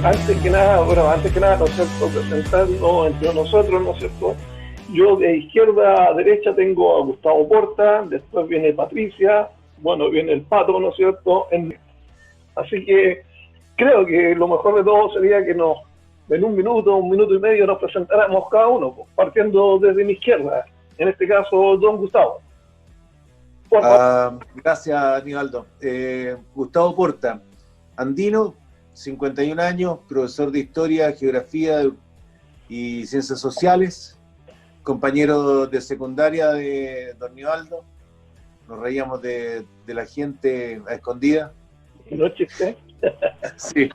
antes que nada, ¿no es cierto?, presentarnos entre nosotros, ¿no es cierto? Yo de izquierda a derecha tengo a Gustavo Porta, después viene Patricia, bueno, viene el Pato, ¿no es cierto? Así que creo que lo mejor de todo sería que en un minuto y medio nos presentáramos cada uno, partiendo desde mi izquierda, en este caso, don Gustavo. Gracias, Aníbaldo. Gustavo Porta, andino, 51 años, profesor de Historia, Geografía y Ciencias Sociales, compañero de secundaria de don Aníbaldo. Nos reíamos de la gente a escondida. No chiste. Sí,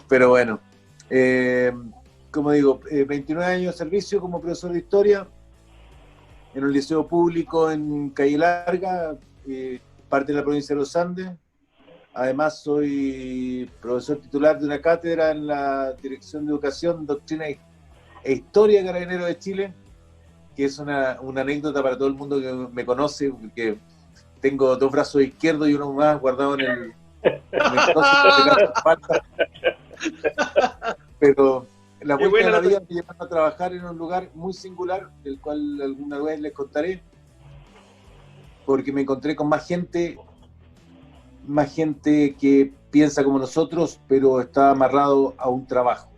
pero bueno. Como digo, 29 años de servicio como profesor de Historia en un liceo público en Calle Larga, parte de la provincia de los Andes. Además soy profesor titular de una cátedra en la Dirección de Educación, Doctrina e Historia de Carabineros de Chile, que es una anécdota para todo el mundo que me conoce, porque tengo dos brazos izquierdos y uno más guardado en el pero la vuelta de la vida me llevó a trabajar en un lugar muy singular, del cual alguna vez les contaré, porque me encontré con más gente que piensa como nosotros, pero está amarrado a un trabajo.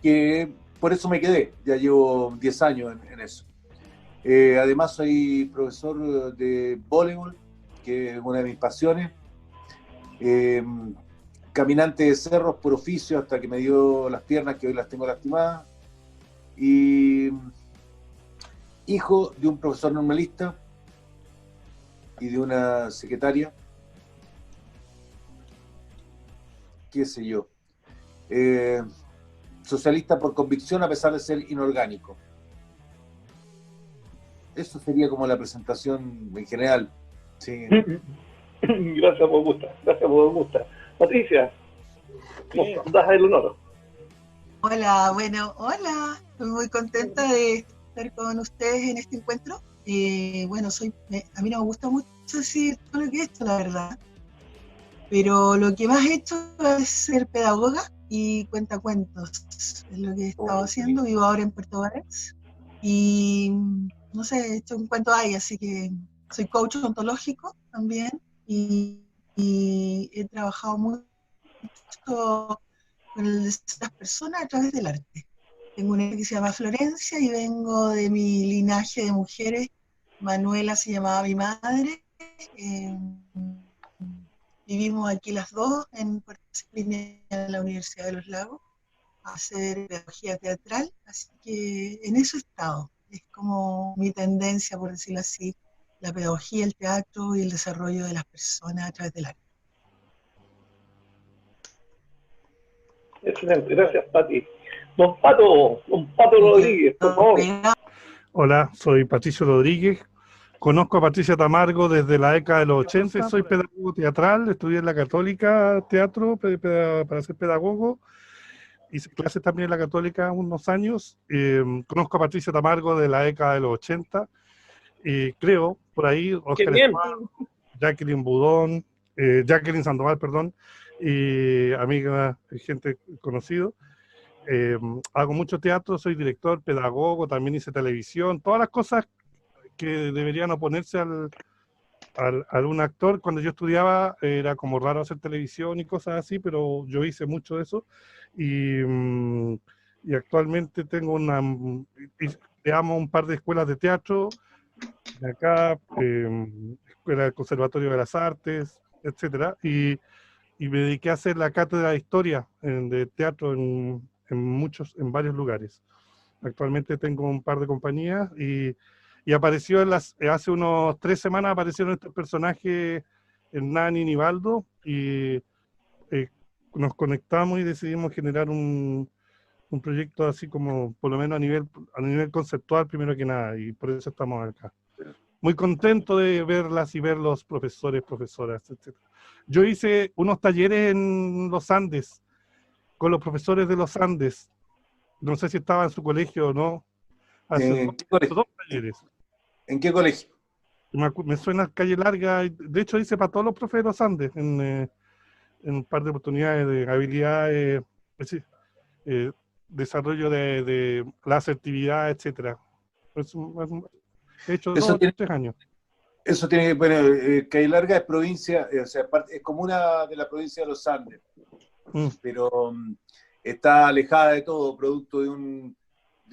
Que por eso me quedé, ya llevo 10 años en eso. Además soy profesor de voleibol, que es una de mis pasiones. Caminante de cerros por oficio hasta que me dio las piernas, que hoy las tengo lastimadas. Y hijo de un profesor normalista y de una secretaria, qué sé yo, socialista por convicción a pesar de ser inorgánico. Eso sería como la presentación en general. Sí. Gracias por gusto. Patricia, das el honor. Hola, estoy muy contenta de estar con ustedes en este encuentro. A mí no me gusta mucho decir todo lo que he hecho, la verdad, pero lo que más he hecho es ser pedagoga y cuentacuentos, es lo que he estado haciendo. Vivo ahora en Puerto Varas y no sé, he hecho un cuento ahí, así que soy coach ontológico también y he trabajado mucho con las personas a través del arte. Tengo una hija que se llama Florencia y vengo de mi linaje de mujeres. Manuela se llamaba mi madre. Vivimos aquí las dos en Puerto Rico, en la Universidad de los Lagos, a hacer pedagogía teatral, así que en eso he estado. Es como mi tendencia, por decirlo así, la pedagogía, el teatro y el desarrollo de las personas a través del arte. Excelente, gracias, Pati. Don Pato Rodríguez, por favor. Hola, soy Patricio Rodríguez. Conozco a Patricia Tamargo desde la década de los 80, soy pedagogo teatral, estudié en la Católica teatro para ser pedagogo, hice clases también en la Católica unos años. Conozco a Patricia Tamargo de la década de los 80, creo, por ahí, Oscar Escobar, Jacqueline Budón, Jacqueline Sandoval, perdón, y amiga, gente conocido. Hago mucho teatro, soy director, pedagogo, también hice televisión, todas las cosas que deberían oponerse a un actor. Cuando yo estudiaba era como raro hacer televisión y cosas así, pero yo hice mucho de eso y actualmente tengo creamos un par de escuelas de teatro de acá, Escuela del Conservatorio de las Artes, etcétera, y me dediqué a hacer la cátedra de historia de teatro en varios lugares. Actualmente tengo un par de compañías y apareció hace unos 3 semanas aparecieron estos personajes, Hernán y Nivaldo, y nos conectamos y decidimos generar un proyecto así como, por lo menos a nivel conceptual, primero que nada, y por eso estamos acá. Muy contento de verlas y ver los profesores, profesoras, etc. Yo hice unos talleres en los Andes, con los profesores de los Andes. No sé si estaba en su colegio o no. Hace 2 talleres. ¿En qué colegio? Me suena Calle Larga, de hecho hice para todos los profes de los Andes, en un par de oportunidades de habilidades, desarrollo de la asertividad, etcétera. He hecho Eso 2 o 3 años. Eso tiene, bueno, Calle Larga es provincia, o sea, es comuna de la provincia de los Andes, pero está alejada de todo, producto de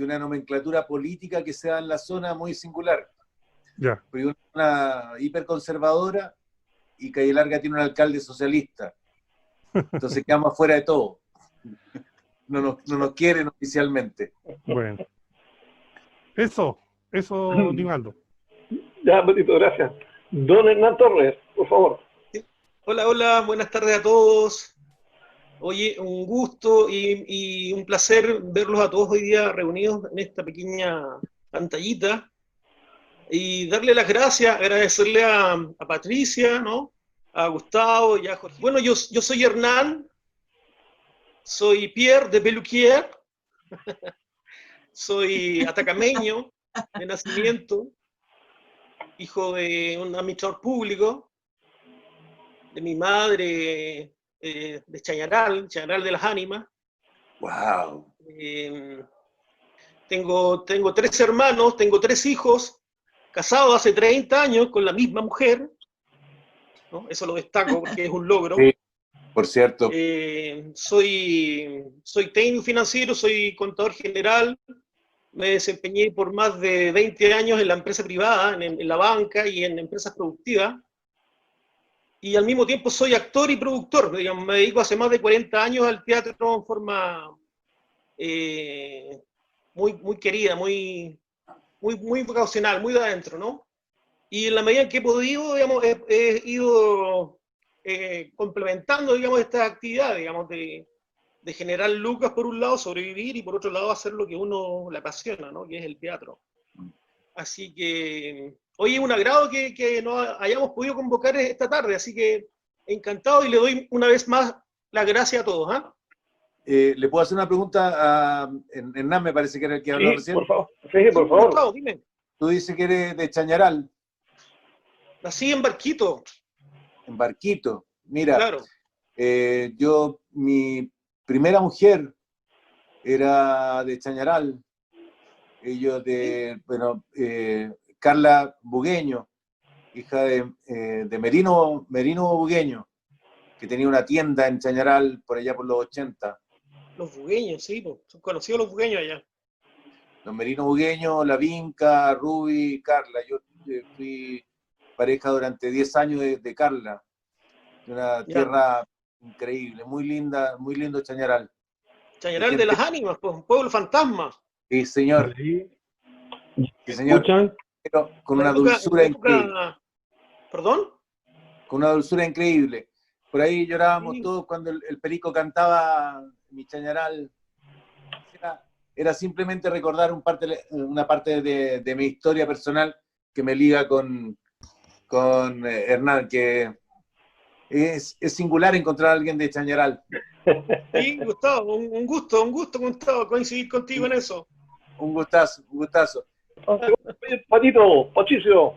una nomenclatura política que se da en la zona muy singular. Ya. Una hiperconservadora y Calle Larga tiene un alcalde socialista. Entonces quedamos fuera de todo. No nos quieren oficialmente. Bueno. Eso, Nivaldo. Ya, Patito, gracias. Don Hernán Torres, por favor. Hola, buenas tardes a todos. Oye, un gusto y un placer verlos a todos hoy día reunidos en esta pequeña pantallita y darle las gracias, agradecerle a Patricia, ¿no? A Gustavo y a Jorge. Bueno, yo soy Hernán, soy Pierre de Peluquier, soy atacameño de nacimiento, hijo de un administrador público, de mi madre de Chañaral de las Ánimas. ¡Wow! Tengo 3 hermanos, tengo 3 hijos, casados hace 30 años con la misma mujer, ¿no? Eso lo destaco porque es un logro. Sí, por cierto. Soy técnico financiero, soy contador general, me desempeñé por más de 20 años en la empresa privada, en la banca y en empresas productivas, y al mismo tiempo soy actor y productor, digamos, me dedico hace más de 40 años al teatro en forma muy querida, muy vocacional, muy de adentro, ¿no? Y en la medida en que he podido, digamos, he ido complementando, digamos, esta actividad, digamos, de generar lucas por un lado, sobrevivir, y por otro lado hacer lo que uno le apasiona, ¿no? Que es el teatro. Así que, hoy es un agrado que nos hayamos podido convocar esta tarde, así que encantado y le doy una vez más las gracias a todos. ¿Le puedo hacer una pregunta a Hernán? Me parece que era el que habló recién. Por favor. Sí, por favor. Gustavo, dime. Tú dices que eres de Chañaral. Nací en Barquito. En Barquito. Mira, claro. Mi primera mujer era de Chañaral. Ellos Carla Bugueño, hija de Merino Bugueño, que tenía una tienda en Chañaral por allá por los 80. Los bugueños, sí, son conocidos los bugueños allá. Los Merino Bugueño, La Vinca, Ruby, Carla. Yo fui pareja durante 10 años de Carla, de una tierra increíble, muy linda, muy lindo Chañaral. Chañaral de las Ánimas, pues, un pueblo fantasma. Sí, señor. Sí, señor. Pero con una dulzura increíble. ¿Perdón? Con una dulzura increíble. Por ahí llorábamos todos cuando el Perico cantaba Mi Chañaral. Era simplemente recordar una parte de mi historia personal que me liga con Hernán, que es singular encontrar a alguien de Chañaral. Sí, Gustavo, un gusto, Gustavo, coincidir contigo en eso. Un gustazo. Patito, Patricio,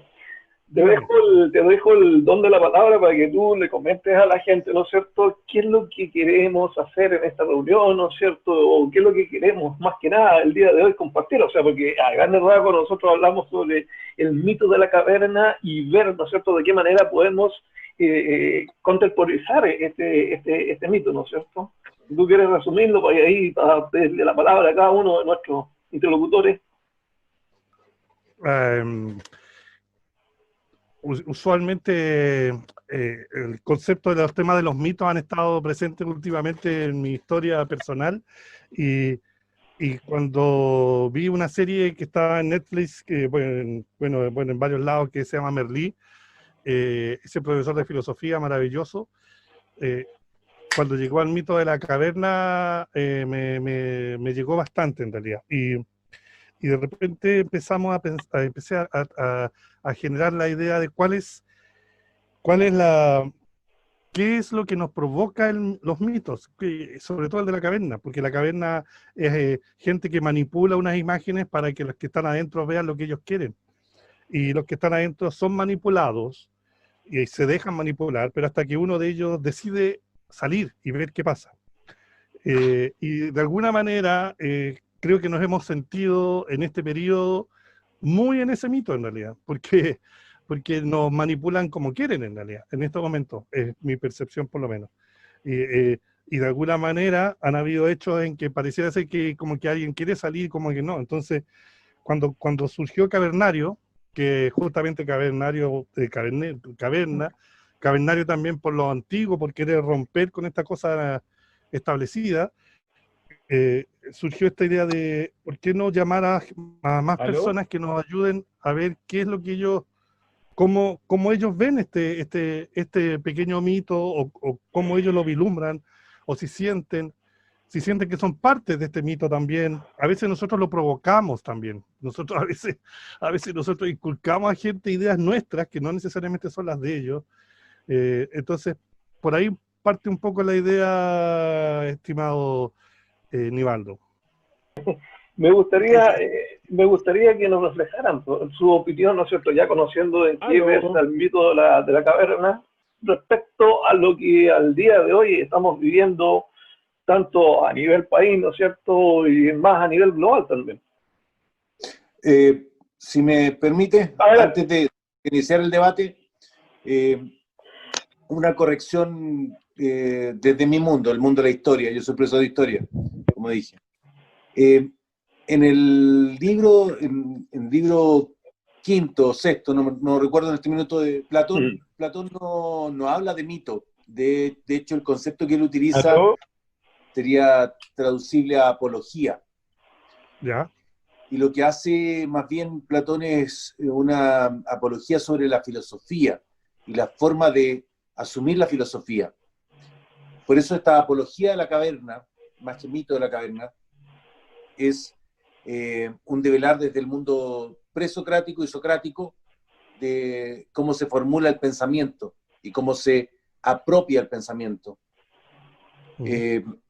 te dejo el don de la palabra para que tú le comentes a la gente, ¿no es cierto?, qué es lo que queremos hacer en esta reunión, ¿no es cierto?, o qué es lo que queremos más que nada el día de hoy compartir, o sea, porque a grandes rasgos nosotros hablamos sobre el mito de la caverna y ver, ¿no es cierto?, de qué manera podemos contemporizar este mito, ¿no es cierto? Si tú quieres resumirlo, pues ahí para darle la palabra a cada uno de nuestros interlocutores. Usualmente el concepto de los temas de los mitos han estado presentes últimamente en mi historia personal, y cuando vi una serie que estaba en Netflix, que bueno, en varios lados, que se llama Merlí, ese profesor de filosofía maravilloso, cuando llegó al mito de la caverna me llegó bastante en realidad, y de repente empezamos empecé a generar la idea de qué es lo que nos provoca los mitos, sobre todo el de la caverna, porque la caverna es gente que manipula unas imágenes para que los que están adentro vean lo que ellos quieren, y los que están adentro son manipulados y se dejan manipular, pero hasta que uno de ellos decide salir y ver qué pasa. Y de alguna manera creo que nos hemos sentido en este periodo muy en ese mito en realidad, porque nos manipulan como quieren en realidad, en estos momentos, es mi percepción por lo menos. Y de alguna manera han habido hechos en que pareciera ser que como que alguien quiere salir, como que no. Entonces, cuando surgió Cavernario, que justamente Cavernario, Cavernario también por lo antiguo, por querer romper con esta cosa establecida, surgió esta idea de por qué no llamar a más personas que nos ayuden a ver qué es lo que ellos, cómo ellos ven este pequeño mito, o cómo ellos lo vislumbran, o si sienten que son parte de este mito también. A veces nosotros lo provocamos también. Nosotros a veces nosotros inculcamos a gente ideas nuestras que no necesariamente son las de ellos. Entonces, por ahí parte un poco la idea, estimado Nivaldo. Me gustaría que nos reflejaran su opinión, ¿no es cierto?, ya conociendo en qué versa el mito de la caverna, respecto a lo que al día de hoy estamos viviendo, tanto a nivel país, ¿no es cierto?, y más a nivel global también. Si me permite, antes de iniciar el debate, una corrección desde mi mundo, el mundo de la historia. Yo soy profesor de historia, como dije. En el libro, en libro quinto o sexto, no recuerdo en este minuto, de Platón, Platón no habla de mito. De hecho, el concepto que él utiliza sería traducible a apología. ¿Ya? Y lo que hace más bien Platón es una apología sobre la filosofía y la forma de asumir la filosofía. Por eso esta apología de la caverna, más que mito de la caverna, es un develar desde el mundo presocrático y socrático de cómo se formula el pensamiento y cómo se apropia el pensamiento.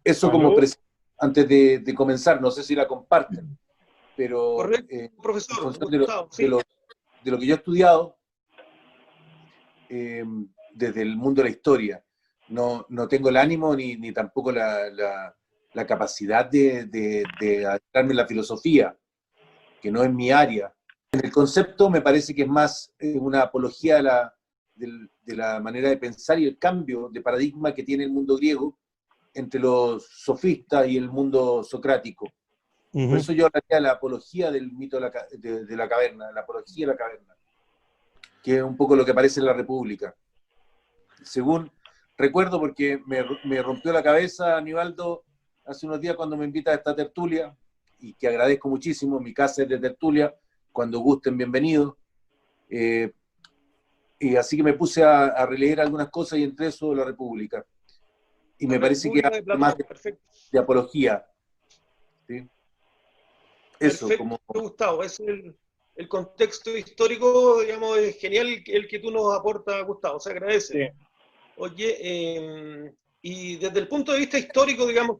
Eso como antes de comenzar, no sé si la comparten, pero correcto, profesor, en función de lo que yo he estudiado desde el mundo de la historia, no tengo el ánimo ni tampoco la capacidad de adentrarme en la filosofía, que no es mi área. En el concepto me parece que es más una apología de la manera de pensar y el cambio de paradigma que tiene el mundo griego entre los sofistas y el mundo socrático. Por eso yo hablaría de la apología del mito de la caverna, la apología de la caverna, que es un poco lo que aparece en la República. Según recuerdo, porque me rompió la cabeza Nivaldo hace unos días cuando me invita a esta tertulia, y que agradezco muchísimo. Mi casa es de tertulia, cuando gusten, bienvenidos. Y así que me puse a releer algunas cosas, y entre eso la República. Y me parece que hay más de apología. ¿Sí? Eso, perfecto, Gustavo, es el contexto histórico, digamos, es genial el que tú nos aportas, Gustavo, se agradece. Sí. Oye, y desde el punto de vista histórico, digamos,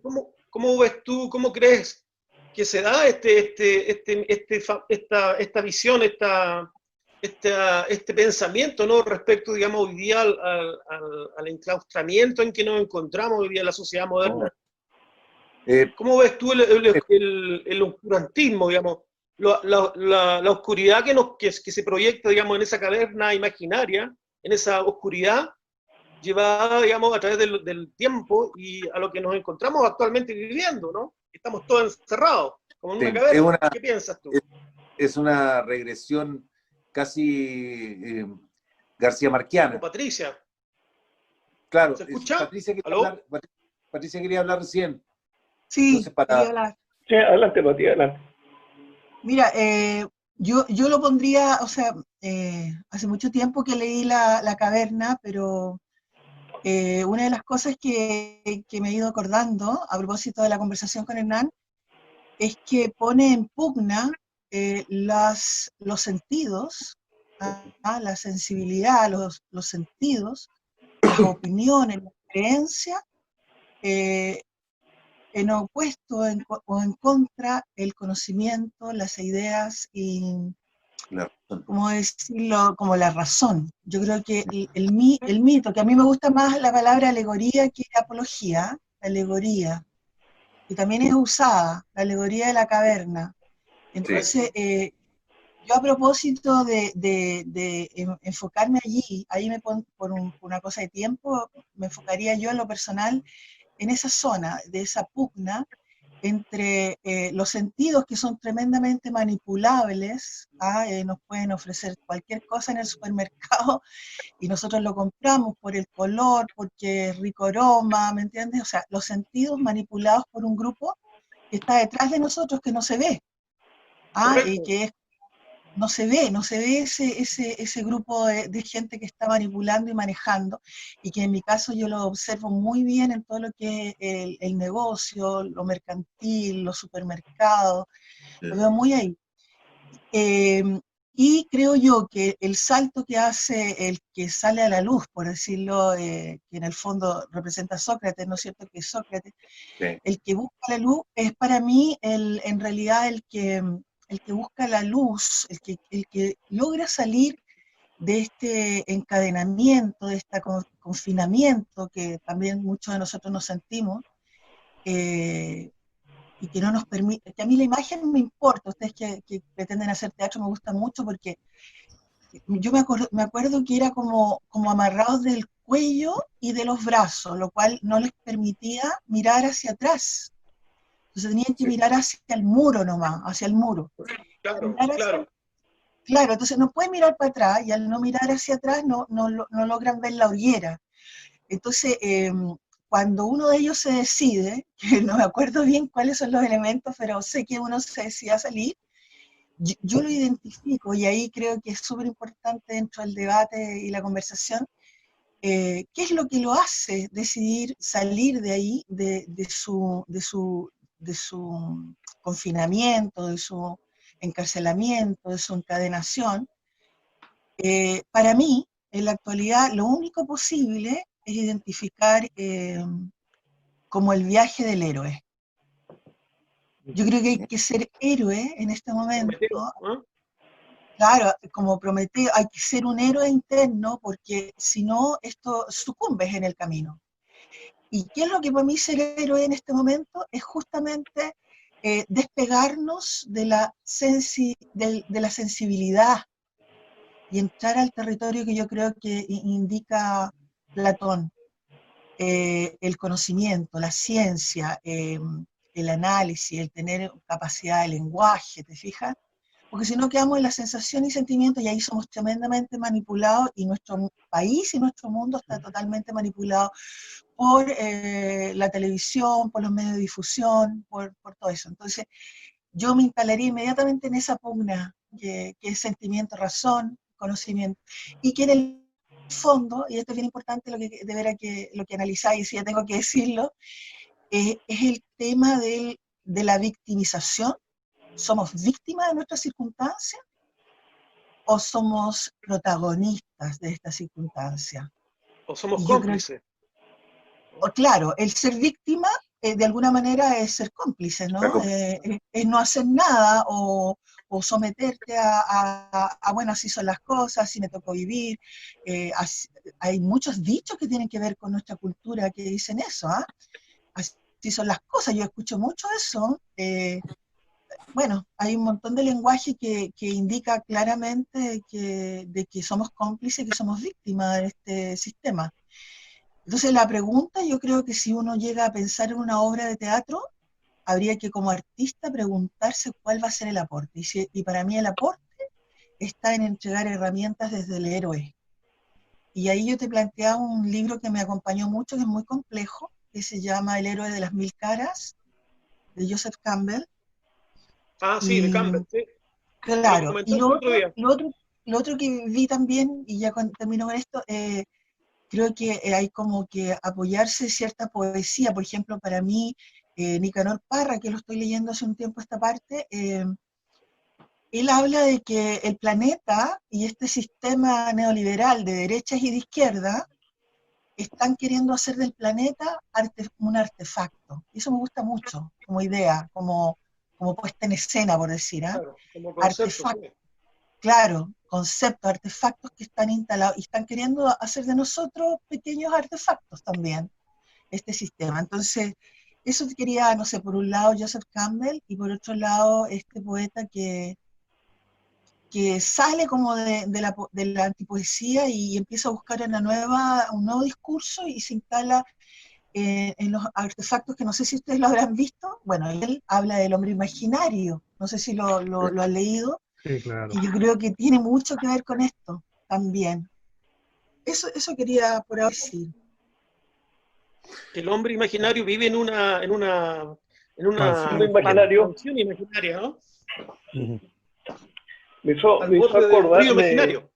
¿cómo ves tú, cómo crees que se da esta visión, este pensamiento, ¿no?, respecto, digamos, hoy día al enclaustramiento en que nos encontramos hoy día en la sociedad moderna? ¿Cómo ves tú el oscurantismo, digamos, la oscuridad que se proyecta, digamos, en esa caverna imaginaria, en esa oscuridad llevada, digamos, a través del tiempo y a lo que nos encontramos actualmente viviendo, ¿no? Estamos todos encerrados, como en una caverna. ¿Qué piensas tú? Es una regresión casi García Marquiana. Como Patricia. Claro, ¿Se escucha? Patricia quería hablar recién. Sí, quería hablar. Sí, adelante, Pati, adelante. Mira, yo lo pondría, o sea, hace mucho tiempo que leí La caverna, pero una de las cosas que me he ido acordando a propósito de la conversación con Hernán es que pone en pugna los sentidos, la sensibilidad, los sentidos, las opiniones, las creencias, en opuesto o en contra el conocimiento, las ideas y La razón. ¿cómo decirlo? Como la razón. Yo creo que el mito, que a mí me gusta más la palabra alegoría que apología, alegoría, que también es usada, la alegoría de la caverna. Sí. Entonces, yo a propósito de enfocarme allí, ahí me pongo por una cosa de tiempo, me enfocaría yo en lo personal en esa zona, de esa pugna entre los sentidos que son tremendamente manipulables, nos pueden ofrecer cualquier cosa en el supermercado y nosotros lo compramos por el color, porque es rico aroma, ¿me entiendes? O sea, los sentidos manipulados por un grupo que está detrás de nosotros que no se ve, y Correcto. que no se ve ese grupo de gente que está manipulando y manejando, y que en mi caso yo lo observo muy bien en todo lo que es el negocio, lo mercantil, los supermercados, lo veo muy ahí. Y creo yo que el salto que hace el que sale a la luz, por decirlo, que en el fondo representa a Sócrates, ¿no es cierto? Que Sócrates, Sí. el que busca la luz, es para mí en realidad el que busca la luz, el que logra salir de este encadenamiento, de este confinamiento que también muchos de nosotros nos sentimos, eh, y que no nos permite, que a mí la imagen me importa, ustedes que pretenden hacer teatro me gusta mucho porque yo me acuerdo que era como amarrados del cuello y de los brazos, lo cual no les permitía mirar hacia atrás. Entonces tenían que Sí. mirar hacia el muro nomás, hacia el muro. Claro, Mirar claro. claro, entonces no pueden mirar para atrás y al no mirar hacia atrás no logran ver la orillera. Entonces, cuando uno de ellos se decide, que no me acuerdo bien cuáles son los elementos, pero sé que uno se decide a salir, yo lo identifico y ahí creo que es súper importante dentro del debate y la conversación, qué es lo que lo hace decidir salir de ahí, de su confinamiento, de su encarcelamiento, de su encadenación. Para mí, en la actualidad, lo único posible es identificar como el viaje del héroe. Yo creo que hay que ser héroe en este Prometeo, momento. ¿ah? Claro, como Prometeo, hay que ser un héroe interno porque si no, esto sucumbes en el camino. ¿Y qué es lo que para mí ser héroe en este momento? Es justamente despegarnos de la sensibilidad y entrar al territorio que yo creo que indica Platón, el conocimiento, la ciencia, el análisis, el tener capacidad de lenguaje, ¿te fijas? Porque si no quedamos en la sensación y sentimiento y ahí somos tremendamente manipulados y nuestro país y nuestro mundo está totalmente manipulado por la televisión, por los medios de difusión, por todo eso. Entonces yo me instalaría inmediatamente en esa pugna que es sentimiento, razón, conocimiento, y que en el fondo, y esto es bien importante de veras lo que analizáis, y si ya tengo que decirlo, es el tema de la victimización. ¿Somos víctimas de nuestras circunstancias o somos protagonistas de esta circunstancia? O somos Y yo creo cómplices. claro, el ser víctima de alguna manera es ser cómplice, ¿no? Es no hacer nada o someterte bueno, así son las cosas, así me tocó vivir. Hay muchos dichos que tienen que ver con nuestra cultura que dicen eso, ¿ah? Así son las cosas, yo escucho mucho eso. Bueno, hay un montón de lenguaje que indica claramente de que somos cómplices, que somos víctimas de este sistema. Entonces la pregunta, yo creo que si uno llega a pensar en una obra de teatro, habría que como artista preguntarse cuál va a ser el aporte. Y para mí el aporte está en entregar herramientas desde el héroe. Y ahí yo te planteaba un libro que me acompañó mucho, que es muy complejo, que se llama El héroe de las mil caras, de Joseph Campbell. Ah, sí, de Y Campbell, sí. Me lo claro, y comentaste el otro día. lo otro que vi también, y ya termino con esto, creo que hay como que apoyarse cierta poesía. Por ejemplo, para mí, Nicanor Parra, que lo estoy leyendo hace un tiempo esta parte, él habla de que el planeta y este sistema neoliberal de derechas y de izquierda están queriendo hacer del planeta un artefacto. Y eso me gusta mucho como idea, como puesta en escena, por decir, ¿ah? Claro, como concepto, Artefacto. sí. claro, conceptos, artefactos que están instalados y están queriendo hacer de nosotros pequeños artefactos también, este sistema. Entonces, eso quería, no sé, por un lado Joseph Campbell y por otro lado este poeta que sale como de la antipoesía y empieza a buscar un nuevo discurso y se instala en los artefactos que no sé si ustedes lo habrán visto. Bueno, él habla del hombre imaginario, no sé si lo han leído, Sí, claro. y yo creo que tiene mucho que ver con esto también. Eso quería por ahora decir. El hombre imaginario vive en una Mansión. Imaginario. mansión imaginaria, ¿no? Ujú. Me hizo Al borde del río acordarme. imaginario.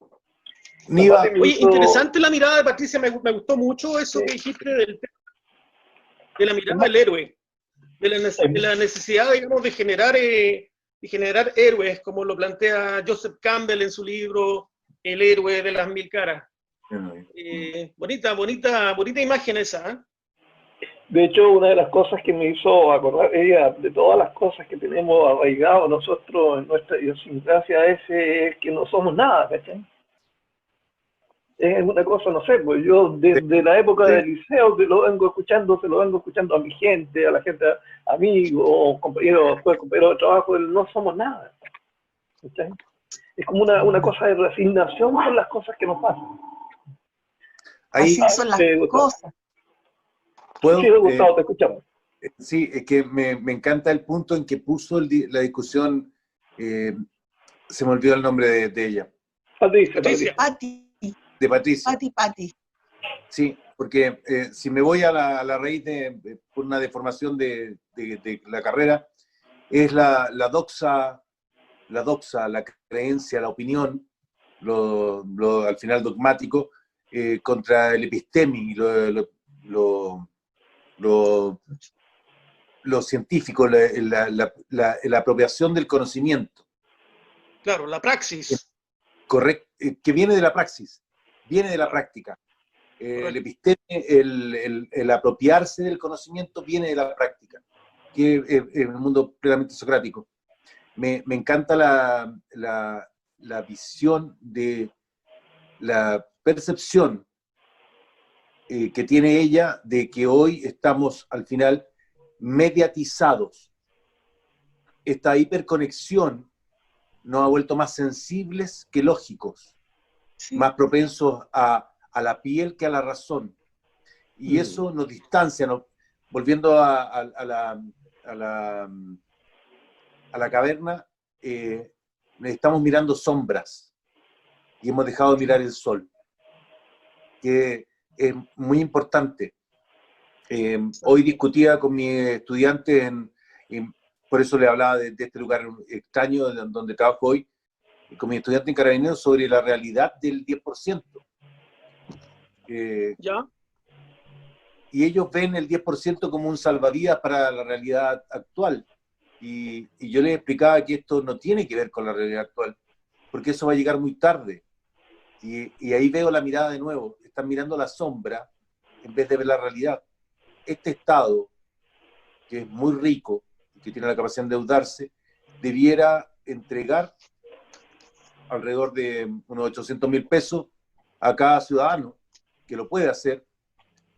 Niva, Zapati me Oye, hizo- interesante la mirada de Patricia, me gustó mucho eso Sí. que dijiste de la mirada del héroe, de la necesidad, digamos, de generar héroes, como lo plantea Joseph Campbell en su libro El héroe de las mil caras. Bonita imagen esa, ¿eh? De hecho, una de las cosas que me hizo acordar ella de todas las cosas que tenemos arraigados nosotros en nuestra idiosincrasia es que no somos nada, ¿cachai? Es una cosa, no sé, pues yo desde la época del liceo se lo vengo escuchando a mi gente, a la gente, amigos, compañeros, compañeros de trabajo, no somos nada, ¿cachai? Es como una cosa de resignación con las cosas que nos pasan. ahí Así son las cosas. puedo, Sí, Gustavo, te escuchamos. sí, es que me encanta el punto en que puso la discusión, se me olvidó el nombre de ella, Patricia. de Patricia. Pati. Sí, porque si me voy a la raíz por una deformación de la carrera, es la doxa, la creencia, la opinión, al final dogmático, contra el epistemi, lo científico, la apropiación del conocimiento. Claro, la praxis. Correcto, que viene de la praxis, viene de la práctica. El episteme, el apropiarse del conocimiento viene de la práctica, que es el mundo plenamente socrático. Me encanta la visión de la percepción que tiene ella de que hoy estamos al final mediatizados. Esta hiperconexión nos ha vuelto más sensibles que lógicos, Sí. más propensos a la piel que a la razón. Y eso nos distancia, volviendo a la caverna, estamos mirando sombras y hemos dejado de mirar el sol, que es muy importante. Hoy discutía con mis estudiantes, por eso le hablaba de este lugar extraño donde trabajo hoy, con mis estudiantes en Carabineros sobre la realidad del 10%. ¿Ya? Y ellos ven el 10% como un salvavidas para la realidad actual. Y yo les explicaba que esto no tiene que ver con la realidad actual, porque eso va a llegar muy tarde. Y ahí veo la mirada de nuevo. Están mirando la sombra en vez de ver la realidad. Este Estado, que es muy rico, que tiene la capacidad de endeudarse, debiera entregar alrededor de unos 800.000 pesos a cada ciudadano, que lo puede hacer,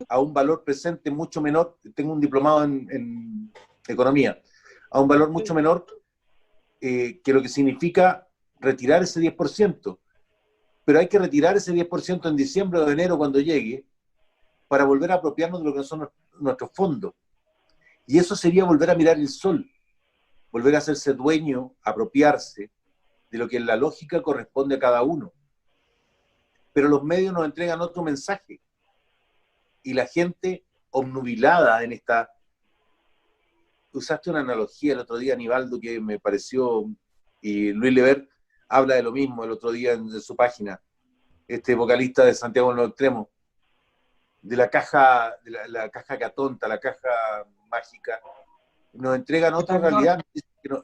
a un valor presente mucho menor. Tengo un diplomado en economía, a un valor mucho menor que lo que significa retirar ese 10%. Pero hay que retirar ese 10% en diciembre o de enero cuando llegue, para volver a apropiarnos de lo que son nuestros fondos. Y eso sería volver a mirar el sol, volver a hacerse dueño, apropiarse de lo que en la lógica corresponde a cada uno. Pero los medios nos entregan otro mensaje. Y la gente obnubilada en esta... Usaste una analogía el otro día, Aníbaldo, que me pareció, y Luis Lever habla de lo mismo el otro día en su página, este vocalista de Santiago en los Extremos, de la caja que atonta, la caja mágica. Nos entregan otra realidad,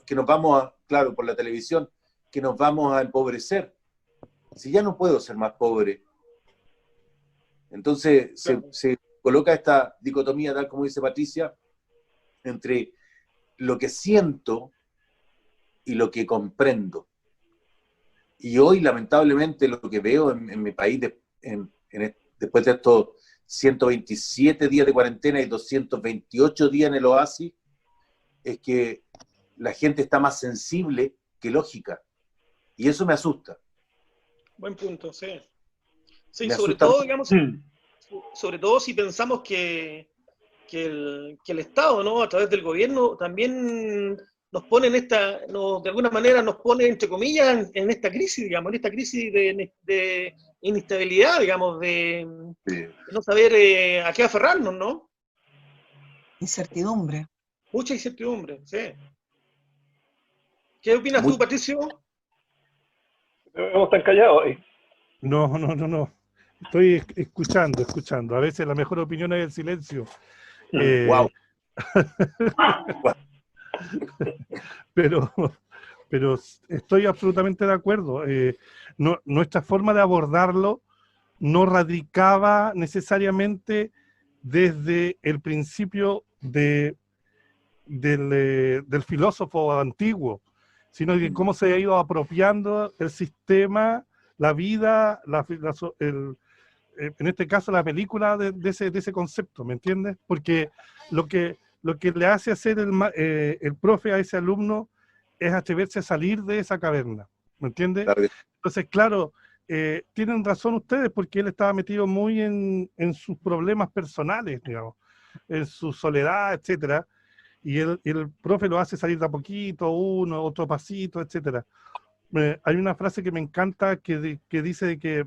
que nos vamos a, claro, por la televisión, que nos vamos a empobrecer. Si ya no puedo ser más pobre. Entonces se coloca esta dicotomía, tal como dice Patricia, entre lo que siento y lo que comprendo. Y hoy, lamentablemente, lo que veo en mi país, después de estos 127 días de cuarentena y 228 días en el oasis, es que la gente está más sensible que lógica. Y eso me asusta. Buen punto, sí. Sí, Me sobre asusta todo, mucho. digamos, sobre todo si pensamos que el Estado, ¿no? A través del gobierno, también nos pone de alguna manera nos pone, entre comillas, en esta crisis, digamos, en esta crisis de inestabilidad, digamos, de no saber a qué aferrarnos, ¿no? Incertidumbre. Mucha incertidumbre, sí. ¿Qué opinas tú, Patricio? Hemos tan callados ahí. No. Estoy escuchando. A veces la mejor opinión es el silencio. Wow. pero, pero estoy absolutamente de acuerdo. Nuestra forma de abordarlo no radicaba necesariamente desde el principio del filósofo antiguo, sino de cómo se ha ido apropiando el sistema, la vida, en este caso la película de ese concepto, ¿me entiendes? Porque lo que le hace hacer el profe a ese alumno es atreverse a salir de esa caverna, ¿me entiendes? Claro. Entonces, claro, tienen razón ustedes porque él estaba metido muy en sus problemas personales, digamos, en su soledad, etcétera, y el profe lo hace salir de a poquito, uno, otro pasito, etcétera. Hay una frase que me encanta que dice de que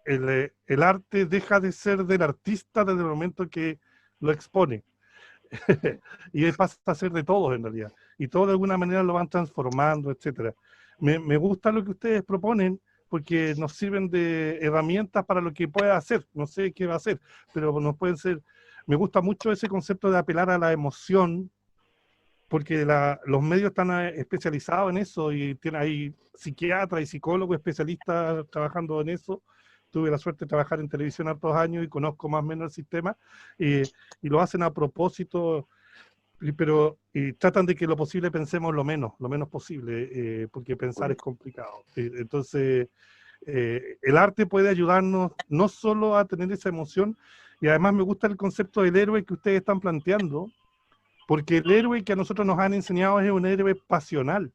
el arte deja de ser del artista desde el momento que lo expone. Y pasa a ser de todos en realidad. Y todos de alguna manera lo van transformando, etcétera. Me gusta lo que ustedes proponen porque nos sirven de herramientas para lo que pueda hacer. No sé qué va a hacer, pero nos pueden ser... Me gusta mucho ese concepto de apelar a la emoción, porque los medios están especializados en eso y hay psiquiatras y psicólogos especialistas trabajando en eso. Tuve la suerte de trabajar en televisión hartos años y conozco más o menos el sistema, y lo hacen a propósito, pero tratan de que lo posible pensemos lo menos posible, porque pensar es complicado. Entonces, el arte puede ayudarnos no solo a tener esa emoción, y además me gusta el concepto del héroe que ustedes están planteando, porque el héroe que a nosotros nos han enseñado es un héroe pasional.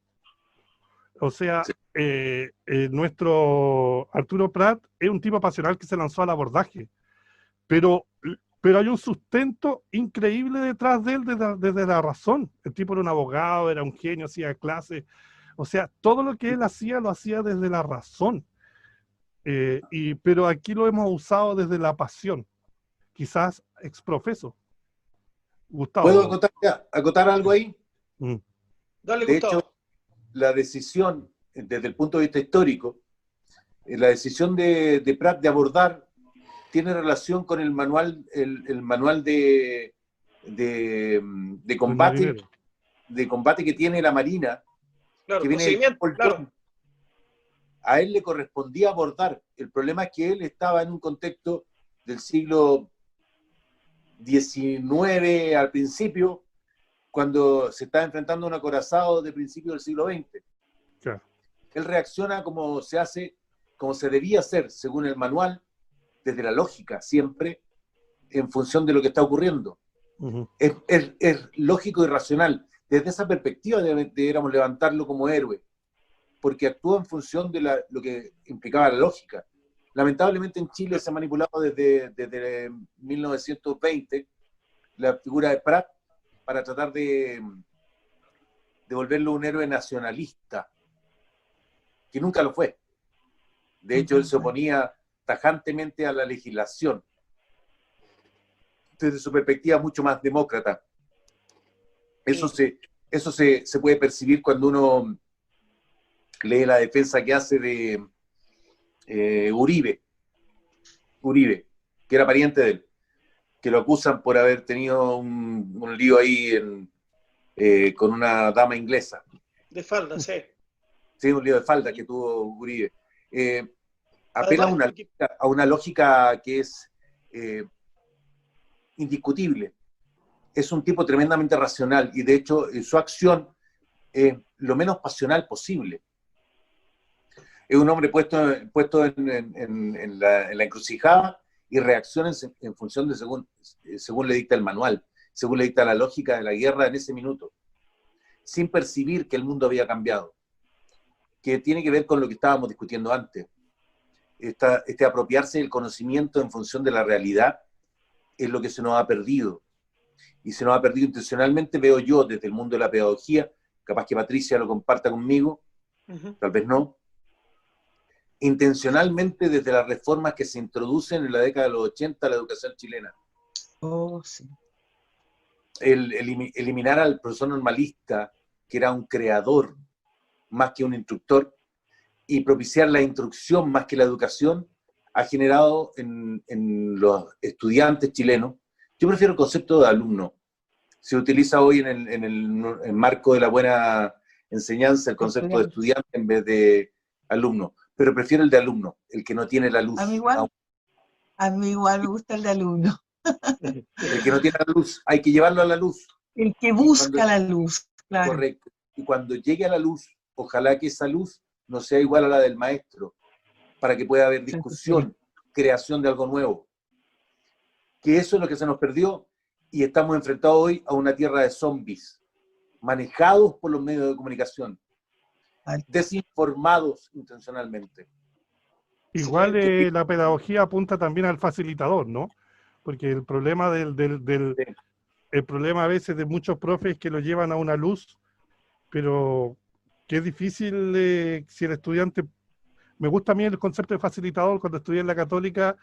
O sea, Sí. Nuestro Arturo Prat es un tipo pasional que se lanzó al abordaje, pero hay un sustento increíble detrás de él desde la razón. El tipo era un abogado, era un genio, hacía clases. O sea, todo lo que él hacía, lo hacía desde la razón. Pero aquí lo hemos usado desde la pasión, quizás exprofeso. Gustavo. ¿Puedo acotar algo ahí? Dale, De Gustavo. hecho, la decisión, desde el punto de vista histórico, la decisión de Prat de abordar tiene relación con el manual, el manual de combate que tiene la Marina, claro, que viene de Paul John. A él le correspondía abordar. El problema es que él estaba en un contexto del siglo XIX al principio, cuando se está enfrentando a un acorazado de principios del siglo XX. Claro. Él reacciona como se debía hacer, según el manual, desde la lógica, siempre en función de lo que está ocurriendo. Uh-huh. Es lógico y racional. Desde esa perspectiva deberíamos levantarlo como héroe, porque actúa en función de lo que implicaba la lógica. Lamentablemente en Chile se ha manipulado desde 1920 la figura de Prat para tratar de volverlo un héroe nacionalista, que nunca lo fue. De hecho, él se oponía tajantemente a la legislación, desde su perspectiva mucho más demócrata. Eso se puede percibir cuando uno lee la defensa que hace de Uribe, que era pariente de él, que lo acusan por haber tenido un lío ahí con una dama inglesa. De falda, sí. Sí, un lío de falda que tuvo Uribe. Apela a una lógica que es indiscutible. Es un tipo tremendamente racional y de hecho su acción es lo menos pasional posible. Es un hombre puesto en la encrucijada y reacciona en función de según le dicta el manual, según le dicta la lógica de la guerra en ese minuto, sin percibir que el mundo había cambiado, que tiene que ver con lo que estábamos discutiendo antes. Este apropiarse del conocimiento en función de la realidad es lo que se nos ha perdido. Y se nos ha perdido intencionalmente, veo yo, desde el mundo de la pedagogía, capaz que Patricia lo comparta conmigo, tal vez no, intencionalmente desde las reformas que se introducen en la década de los 80 a la educación chilena. Oh, sí. Eliminar al profesor normalista, que era un creador más que un instructor, y propiciar la instrucción más que la educación, ha generado en los estudiantes chilenos, yo prefiero el concepto de alumno. Se utiliza hoy en el marco de la buena enseñanza el concepto de estudiante en vez de alumno, pero prefiero el de alumno, el que no tiene la luz. A mí igual me gusta el de alumno. El que no tiene la luz, hay que llevarlo a la luz. El que busca la luz, claro. Correcto. Y cuando llegue a la luz, ojalá que esa luz no sea igual a la del maestro, para que pueda haber discusión, creación de algo nuevo. Que eso es lo que se nos perdió y estamos enfrentados hoy a una tierra de zombies, manejados por los medios de comunicación, desinformados intencionalmente. Igual la pedagogía apunta también al facilitador, ¿no? Porque el problema el problema a veces de muchos profes es que lo llevan a una luz, pero que es difícil si el estudiante... Me gusta a mí el concepto de facilitador cuando estudié en la Católica,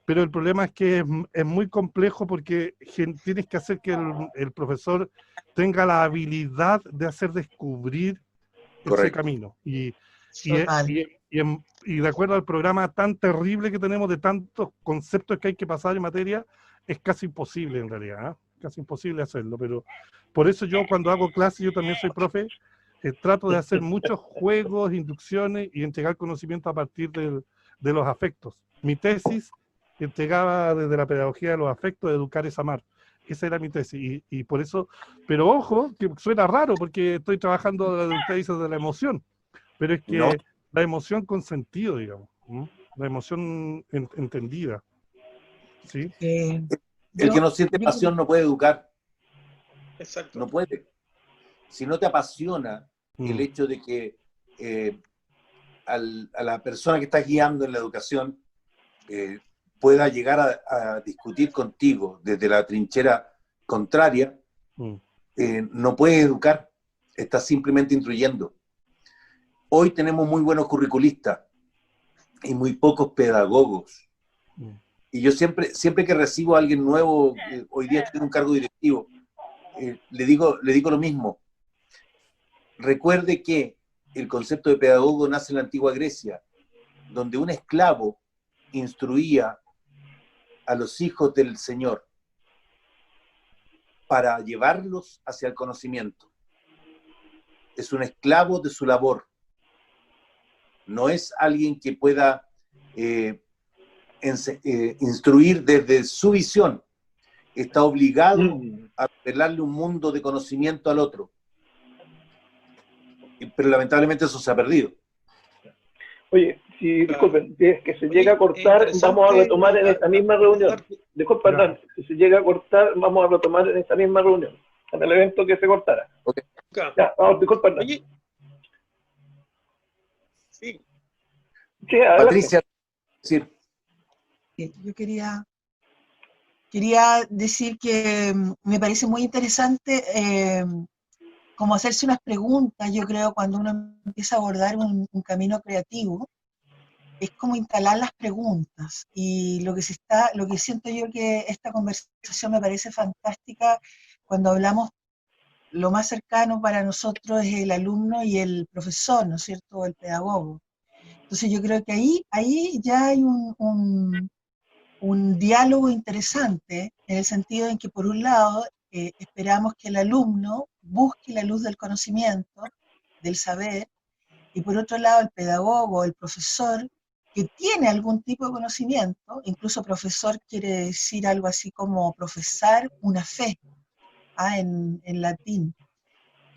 pero el problema es que es muy complejo porque tienes que hacer que el profesor tenga la habilidad de hacer descubrir ese camino. Y de acuerdo al programa tan terrible que tenemos de tantos conceptos que hay que pasar en materia, es casi imposible en realidad, ¿eh? Casi imposible hacerlo. Pero por eso yo cuando hago clases, yo también soy profe, trato de hacer muchos juegos, inducciones y entregar conocimiento a partir de los afectos. Mi tesis entregaba desde la pedagogía de los afectos, de educar es amar. Esa era mi tesis. Y por eso, pero ojo, que suena raro porque estoy trabajando desde ustedes de la emoción, pero es que no. La emoción con sentido, digamos, ¿no? La emoción entendida. ¿Sí? El que no siente pasión no puede educar. Exacto. No puede. Si no te apasiona el hecho de que a la persona que estás guiando en la educación pueda llegar a discutir contigo desde la trinchera contraria, no puedes educar, estás simplemente instruyendo. Hoy tenemos muy buenos curriculistas y muy pocos pedagogos. Y yo siempre que recibo a alguien nuevo, hoy día estoy en un cargo directivo, le digo lo mismo. Recuerde que el concepto de pedagogo nace en la antigua Grecia, donde un esclavo instruía a los hijos del Señor para llevarlos hacia el conocimiento. Es un esclavo de su labor. No es alguien que pueda instruir desde su visión. Está obligado a revelarle un mundo de conocimiento al otro. Pero lamentablemente eso se ha perdido. Oye, si disculpen, si es que se llega a cortar, vamos a retomar en esta misma reunión. Disculpen, claro. Si se llega a cortar, vamos a retomar en esta misma reunión, en el evento que se cortara. Okay. Ya, vamos, disculpen. Oye. Sí. Sí, Patricia, sí. Yo quería decir que me parece muy interesante como hacerse unas preguntas, yo creo, cuando uno empieza a abordar un camino creativo, es como instalar las preguntas. Y lo que siento yo que esta conversación me parece fantástica cuando hablamos, lo más cercano para nosotros es el alumno y el profesor, ¿no es cierto?, o el pedagogo. Entonces yo creo que ahí ya hay un diálogo interesante, en el sentido en que por un lado esperamos que el alumno busque la luz del conocimiento, del saber, y por otro lado el pedagogo, el profesor, que tiene algún tipo de conocimiento, incluso profesor quiere decir algo así como profesar una fe, en latín,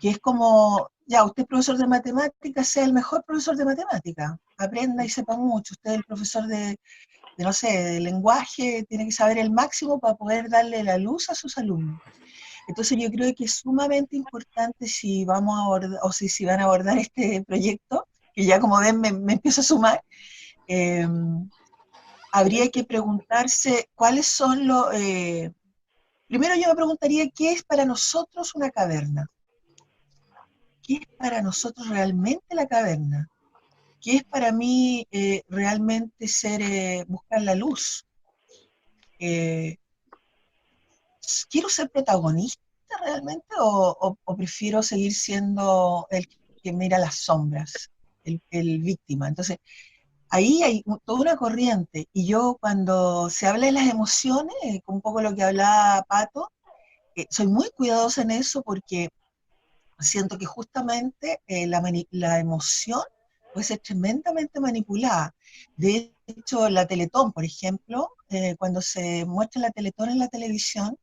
que es como ya, usted es profesor de matemáticas, sea el mejor profesor de matemáticas, aprenda y sepa mucho. Usted es el profesor de, no sé, de lenguaje, tiene que saber el máximo para poder darle la luz a sus alumnos. Entonces yo creo que es sumamente importante si vamos a abordar, o si van a abordar este proyecto, que ya como ven me empiezo a sumar, habría que preguntarse cuáles son los... primero yo me preguntaría qué es para nosotros una caverna. ¿Qué es para nosotros realmente la caverna? ¿Qué es para mí realmente buscar la luz? ¿Quiero ser protagonista realmente o prefiero seguir siendo el que mira las sombras, el víctima? Entonces, ahí hay toda una corriente, y yo cuando se habla de las emociones, un poco lo que hablaba Pato, soy muy cuidadosa en eso porque siento que justamente la emoción puede ser tremendamente manipulada. De hecho, la Teletón, por ejemplo, cuando se muestra la Teletón en la televisión,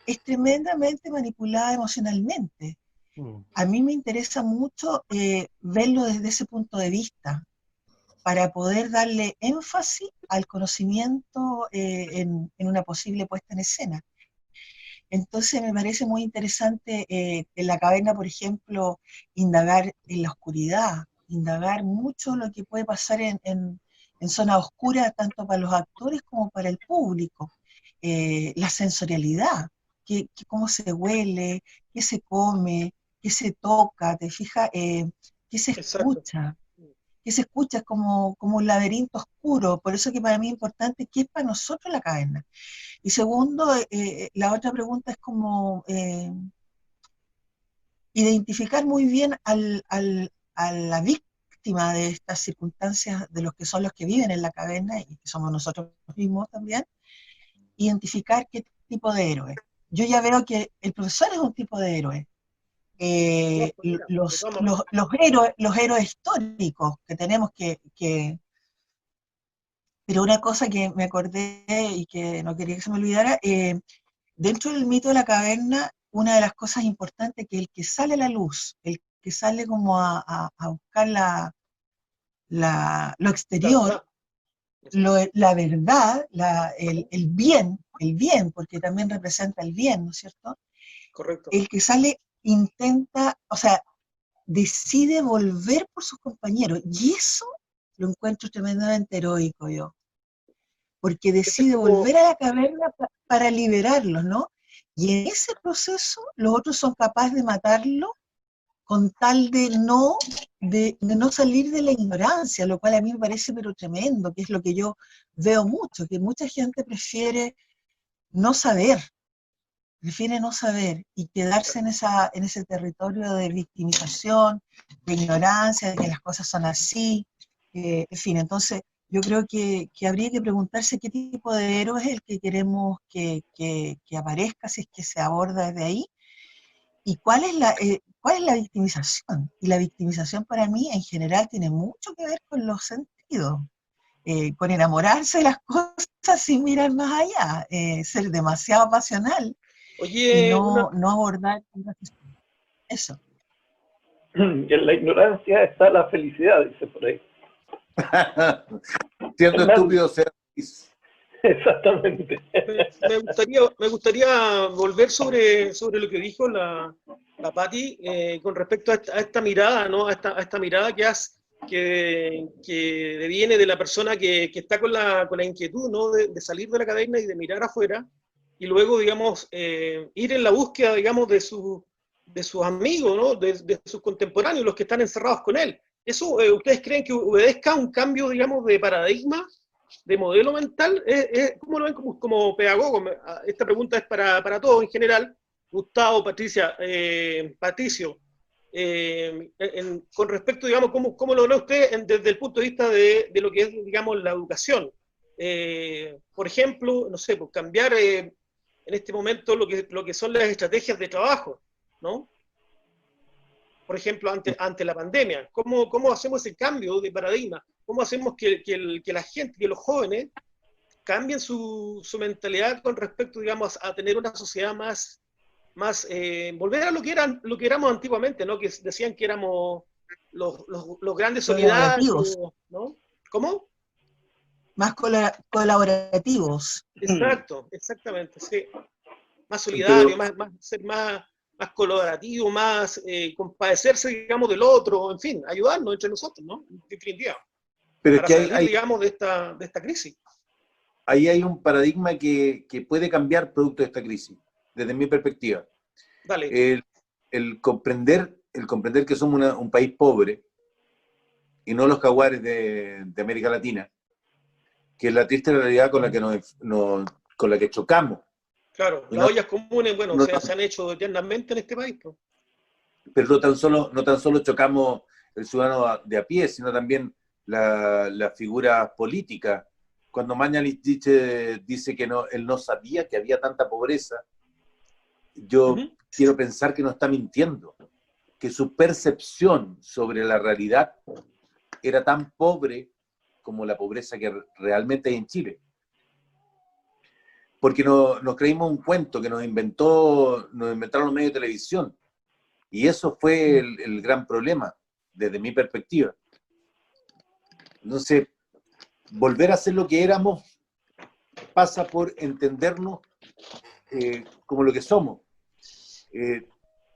es tremendamente manipulada emocionalmente. A mí me interesa mucho verlo desde ese punto de vista, para poder darle énfasis al conocimiento en una posible puesta en escena. Entonces me parece muy interesante en la caverna, por ejemplo, indagar en la oscuridad, indagar mucho lo que puede pasar en zonas oscuras, tanto para los actores como para el público. La sensorialidad, cómo se huele, qué se come, qué se toca, ¿te fijas? ¿Qué se escucha? Que se escucha como un laberinto oscuro, por eso que para mí es importante qué es para nosotros la caverna. Y segundo, la otra pregunta es como identificar muy bien a la víctima de estas circunstancias, de los que son los que viven en la caverna, y que somos nosotros mismos también, identificar qué tipo de héroe. Yo ya veo que el profesor es un tipo de héroe. Los héroes históricos que tenemos pero una cosa que me acordé y que no quería que se me olvidara, dentro del mito de la caverna, una de las cosas importantes es que el que sale a la luz, el que sale como a buscar lo exterior, la verdad, el bien, porque también representa el bien, ¿no es cierto? Correcto. El que sale intenta, o sea, decide volver por sus compañeros, y eso lo encuentro tremendamente heroico yo, porque decide volver a la caverna para liberarlos, ¿no? Y en ese proceso los otros son capaces de matarlo con tal de no salir de la ignorancia, lo cual a mí me parece pero tremendo, que es lo que yo veo mucho, que mucha gente prefiere no saber, y quedarse en ese territorio de victimización, de ignorancia, de que las cosas son así, en fin, entonces yo creo que habría que preguntarse qué tipo de héroe es el que queremos que aparezca, si es que se aborda desde ahí, y cuál es la victimización. Y la victimización para mí en general tiene mucho que ver con los sentidos, con enamorarse de las cosas sin mirar más allá, ser demasiado pasional. Oye, y no abordar eso. Y en la ignorancia está la felicidad, dice por ahí. Siendo estúpido ser feliz. Exactamente. Me gustaría volver sobre lo que dijo la Patti con respecto a esta mirada, ¿no? A esta mirada que deviene de la persona que está con la inquietud, ¿no? De salir de la caverna y de mirar afuera, y luego, digamos, ir en la búsqueda, digamos, de sus amigos, ¿no? De sus contemporáneos, los que están encerrados con él. ¿Eso ustedes creen que obedezca a un cambio, digamos, de paradigma, de modelo mental? ¿Cómo lo ven como pedagogo? Esta pregunta es para todos en general. Gustavo, Patricia, Patricio, con respecto, digamos, ¿cómo lo ve usted desde el punto de vista de lo que es, digamos, la educación? Por ejemplo, no sé, pues cambiar en este momento lo que son las estrategias de trabajo, ¿no? Por ejemplo, ante la pandemia, ¿cómo hacemos ese cambio de paradigma? ¿Cómo hacemos que la gente, que los jóvenes cambien su mentalidad con respecto, digamos, a tener una sociedad más volver a lo que éramos antiguamente, ¿no? Que decían que éramos los grandes solidarios, ¿no? ¿Cómo? Más colaborativos. Exacto, exactamente, sí. Más solidario, ser más colaborativo, más compadecerse, digamos, del otro, en fin, ayudarnos entre nosotros, ¿no? En definitiva. Pero Para es que salir, digamos, de esta crisis. Ahí hay un paradigma que puede cambiar producto de esta crisis, desde mi perspectiva. Dale. El comprender que somos un país pobre y no los jaguares de América Latina, que es la triste realidad con la que con la que chocamos. Claro, las ollas comunes, bueno, se han hecho eternamente en este país, ¿no? Pero no tan solo chocamos el ciudadano de a pie, sino también la figura política. Cuando Mañalich dice que él no sabía que había tanta pobreza, yo quiero pensar que no está mintiendo, que su percepción sobre la realidad era tan pobre como la pobreza que realmente hay en Chile. Porque nos creímos un cuento que nos inventaron los medios de televisión. Y eso fue el gran problema, desde mi perspectiva. Entonces, volver a ser lo que éramos pasa por entendernos como lo que somos.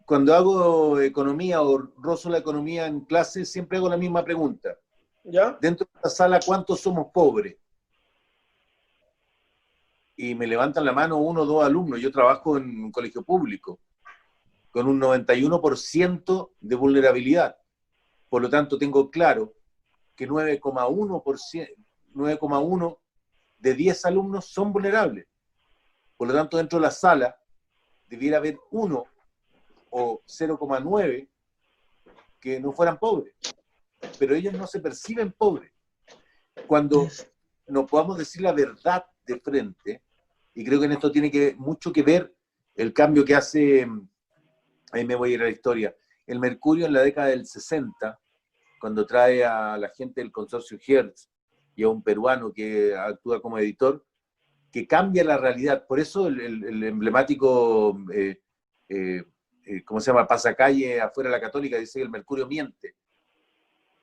Cuando hago economía o rozo la economía en clase, siempre hago la misma pregunta. ¿Ya? Dentro de esta sala, ¿cuántos somos pobres? Y me levantan la mano 1 o 2 alumnos. Yo trabajo en un colegio público, con un 91% de vulnerabilidad. Por lo tanto, tengo claro que 9,1 de 10 alumnos son vulnerables. Por lo tanto, dentro de la sala debiera haber 1 o 0,9 que no fueran pobres. Pero ellos no se perciben pobres. Cuando no podamos decir la verdad de frente, y creo que en esto tiene mucho que ver el cambio que hace, ahí me voy a ir a la historia, el Mercurio en la década del 60, cuando trae a la gente del consorcio Hertz y a un peruano que actúa como editor, que cambia la realidad. Por eso el emblemático, ¿cómo se llama? Pasacalle afuera de la Católica dice que el Mercurio miente.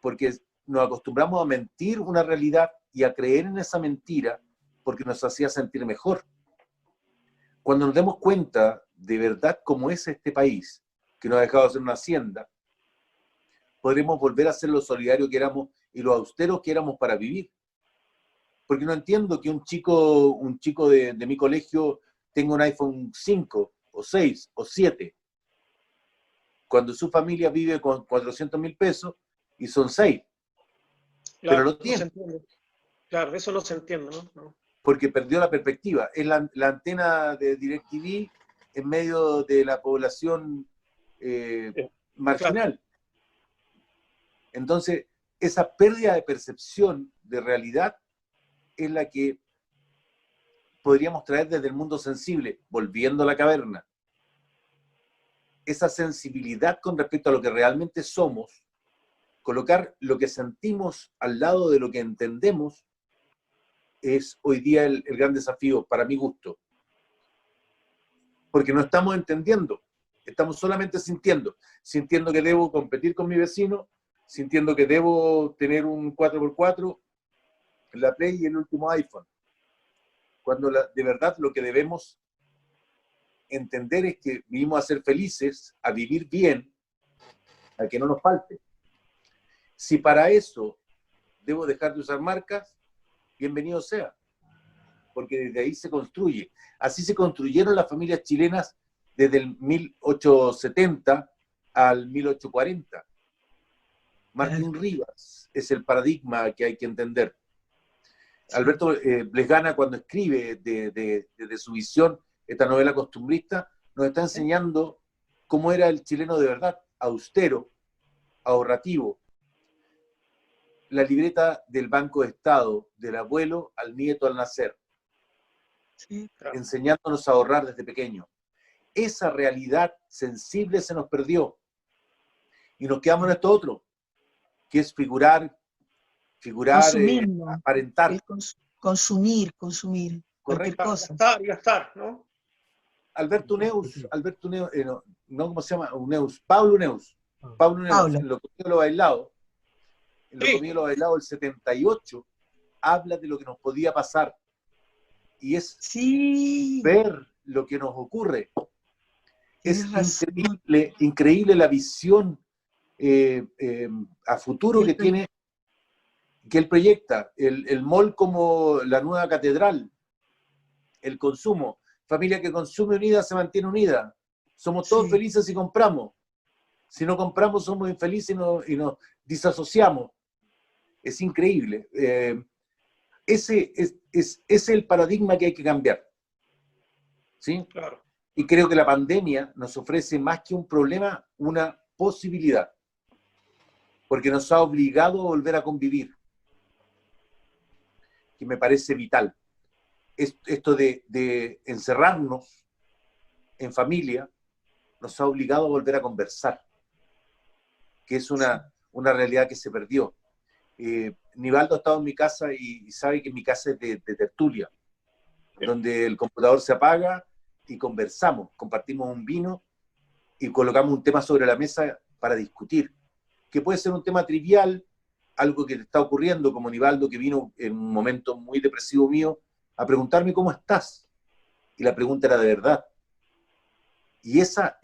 Porque nos acostumbramos a mentir una realidad y a creer en esa mentira porque nos hacía sentir mejor. Cuando nos demos cuenta de verdad cómo es este país, que nos ha dejado de ser una hacienda, podremos volver a ser lo solidario que éramos y lo austeros que éramos para vivir. Porque no entiendo que un chico de mi colegio tenga un iPhone 5 o 6 o 7, cuando su familia vive con 400.000 pesos y son 6. Claro, pero lo tiene. Claro, eso no se entiende, ¿no? Porque perdió la perspectiva. Es la antena de DirecTV en medio de la población marginal. Claro. Entonces, esa pérdida de percepción de realidad es la que podríamos traer desde el mundo sensible, volviendo a la caverna. Esa sensibilidad con respecto a lo que realmente somos, colocar lo que sentimos al lado de lo que entendemos, es hoy día el gran desafío, para mi gusto. Porque no estamos entendiendo, estamos solamente sintiendo que debo competir con mi vecino, sintiendo que debo tener un 4x4, la Play y el último iPhone. Cuando de verdad lo que debemos entender es que vinimos a ser felices, a vivir bien, a que no nos falte. Si para eso debo dejar de usar marcas, bienvenido sea, porque desde ahí se construye. Así se construyeron las familias chilenas desde el 1870 al 1840. Martín Rivas es el paradigma que hay que entender. Alberto Blesgana, cuando escribe desde su visión esta novela costumbrista, nos está enseñando cómo era el chileno de verdad, austero, ahorrativo. La libreta del Banco de Estado, del abuelo al nieto al nacer, sí, claro, enseñándonos a ahorrar desde pequeño. Esa realidad sensible se nos perdió y nos quedamos en esto otro, que es figurar, aparentar. Consumir, cualquier cosa. Gastar, ¿no? Alberto Neus, no, ¿cómo se llama? Neus, Pablo Neus. Pablo Neus, Pablo. en Lo comido lo bailado, Sí. Comido lo bailado del 78, habla de lo que nos podía pasar. Y es Sí, ver lo que nos ocurre. Es tienes razón. increíble la visión a futuro Y que tiene, que él proyecta. El mall como la nueva catedral, el consumo. Familia que consume unida se mantiene unida. Somos todos Sí. felices si compramos. Si no compramos somos infelices y nos disasociamos. Es increíble. Ese es el paradigma que hay que cambiar. ¿Sí? Claro. Y creo que la pandemia nos ofrece más que un problema, una posibilidad. Porque nos ha obligado a volver a convivir. Que me parece vital. Esto de encerrarnos en familia nos ha obligado a volver a conversar. Que es una realidad que se perdió. Nivaldo ha estado en mi casa y sabe que mi casa es de tertulia, donde el computador se apaga y conversamos, compartimos un vino y colocamos un tema sobre la mesa para discutir, que puede ser un tema trivial, algo que te está ocurriendo, como Nivaldo, que vino en un momento muy depresivo mío a preguntarme cómo estás, y la pregunta era de verdad. Y esa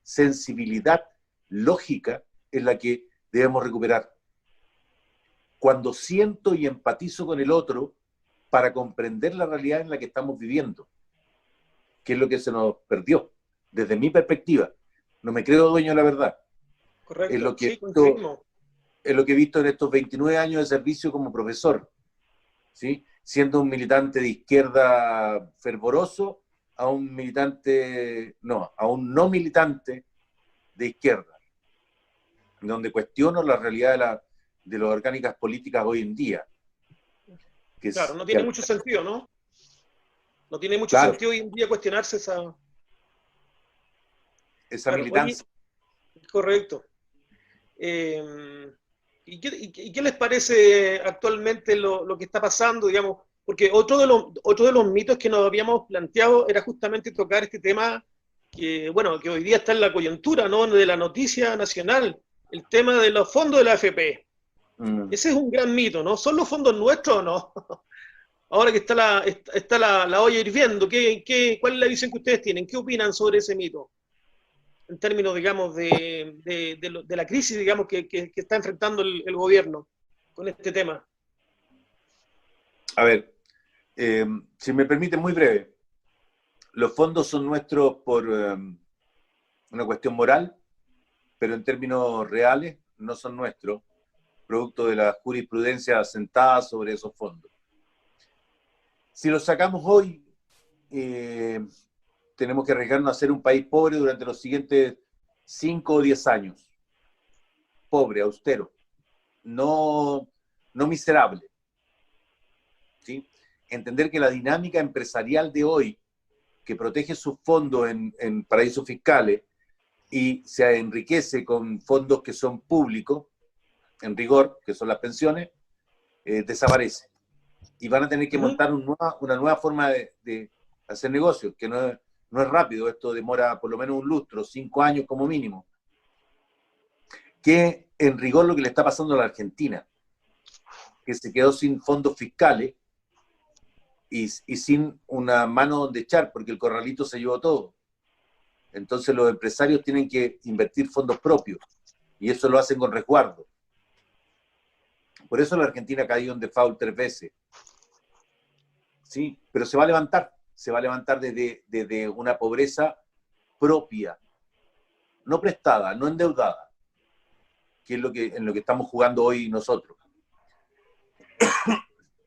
sensibilidad lógica es la que debemos recuperar. Cuando siento y empatizo con el otro para comprender la realidad en la que estamos viviendo, que es lo que se nos perdió, desde mi perspectiva. No me creo dueño de la verdad. Correcto. Es lo que, Sí, coincidimos. es lo que he visto en estos 29 años de servicio como profesor, ¿sí? Siendo un militante de izquierda fervoroso a un no militante de izquierda, donde cuestiono la realidad de las orgánicas políticas hoy en día. Claro, no tiene mucho sentido, ¿no? No tiene mucho Claro. sentido hoy en día cuestionarse esa claro, militancia. Oye, correcto. ¿Y qué les parece actualmente lo que está pasando, digamos? Porque otro de los mitos que nos habíamos planteado era justamente tocar este tema que, bueno, que hoy día está en la coyuntura, ¿no? De la noticia nacional, el tema de los fondos de la AFP. Ese es un gran mito, ¿no? ¿Son los fondos nuestros o no? Ahora que está la olla hirviendo, ¿cuál es la visión que ustedes tienen? ¿Qué opinan sobre ese mito? En términos, digamos, de la crisis, digamos, que está enfrentando el gobierno con este tema. A ver, si me permite, muy breve. Los fondos son nuestros por una cuestión moral, pero en términos reales no son nuestros, producto de la jurisprudencia asentada sobre esos fondos. Si los sacamos hoy, tenemos que arriesgarnos a ser un país pobre durante los siguientes 5 o 10 años. Pobre, austero, no miserable. ¿Sí? Entender que la dinámica empresarial de hoy, que protege sus fondos en paraísos fiscales y se enriquece con fondos que son públicos, en rigor, que son las pensiones, desaparece. Y van a tener que montar una nueva forma de hacer negocios, que no es rápido, esto demora por lo menos un lustro, 5 años como mínimo. Que en rigor lo que le está pasando a la Argentina, que se quedó sin fondos fiscales y sin una mano donde echar, porque el corralito se llevó todo. Entonces los empresarios tienen que invertir fondos propios, y eso lo hacen con resguardo. Por eso la Argentina ha caído en default 3 veces. Sí, pero se va a levantar desde una pobreza propia, no prestada, no endeudada, que es en lo que estamos jugando hoy nosotros.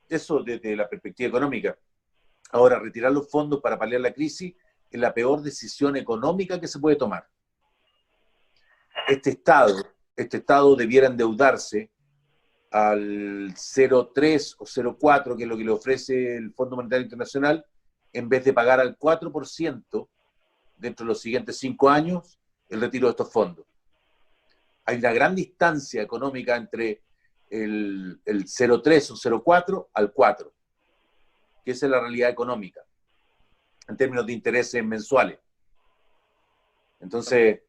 Eso desde la perspectiva económica. Ahora, retirar los fondos para paliar la crisis es la peor decisión económica que se puede tomar. Este Estado debiera endeudarse al 0,3 o 0,4, que es lo que le ofrece el Fondo Monetario Internacional, en vez de pagar al 4% dentro de los siguientes 5 años el retiro de estos fondos. Hay una gran distancia económica entre el 0,3 o 0,4 al 4, que esa es la realidad económica. en términos de intereses mensuales. Entonces,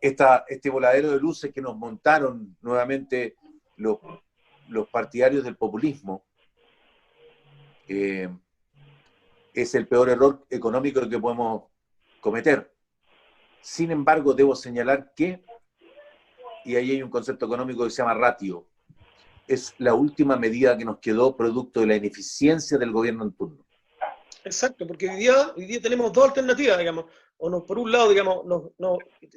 este voladero de luces que nos montaron nuevamente los partidarios del populismo, es el peor error económico que podemos cometer. Sin embargo, debo señalar que, y ahí hay un concepto económico que se llama ratio, es la última medida que nos quedó producto de la ineficiencia del gobierno en turno. Exacto, porque hoy día tenemos dos alternativas, digamos. Por un lado, digamos,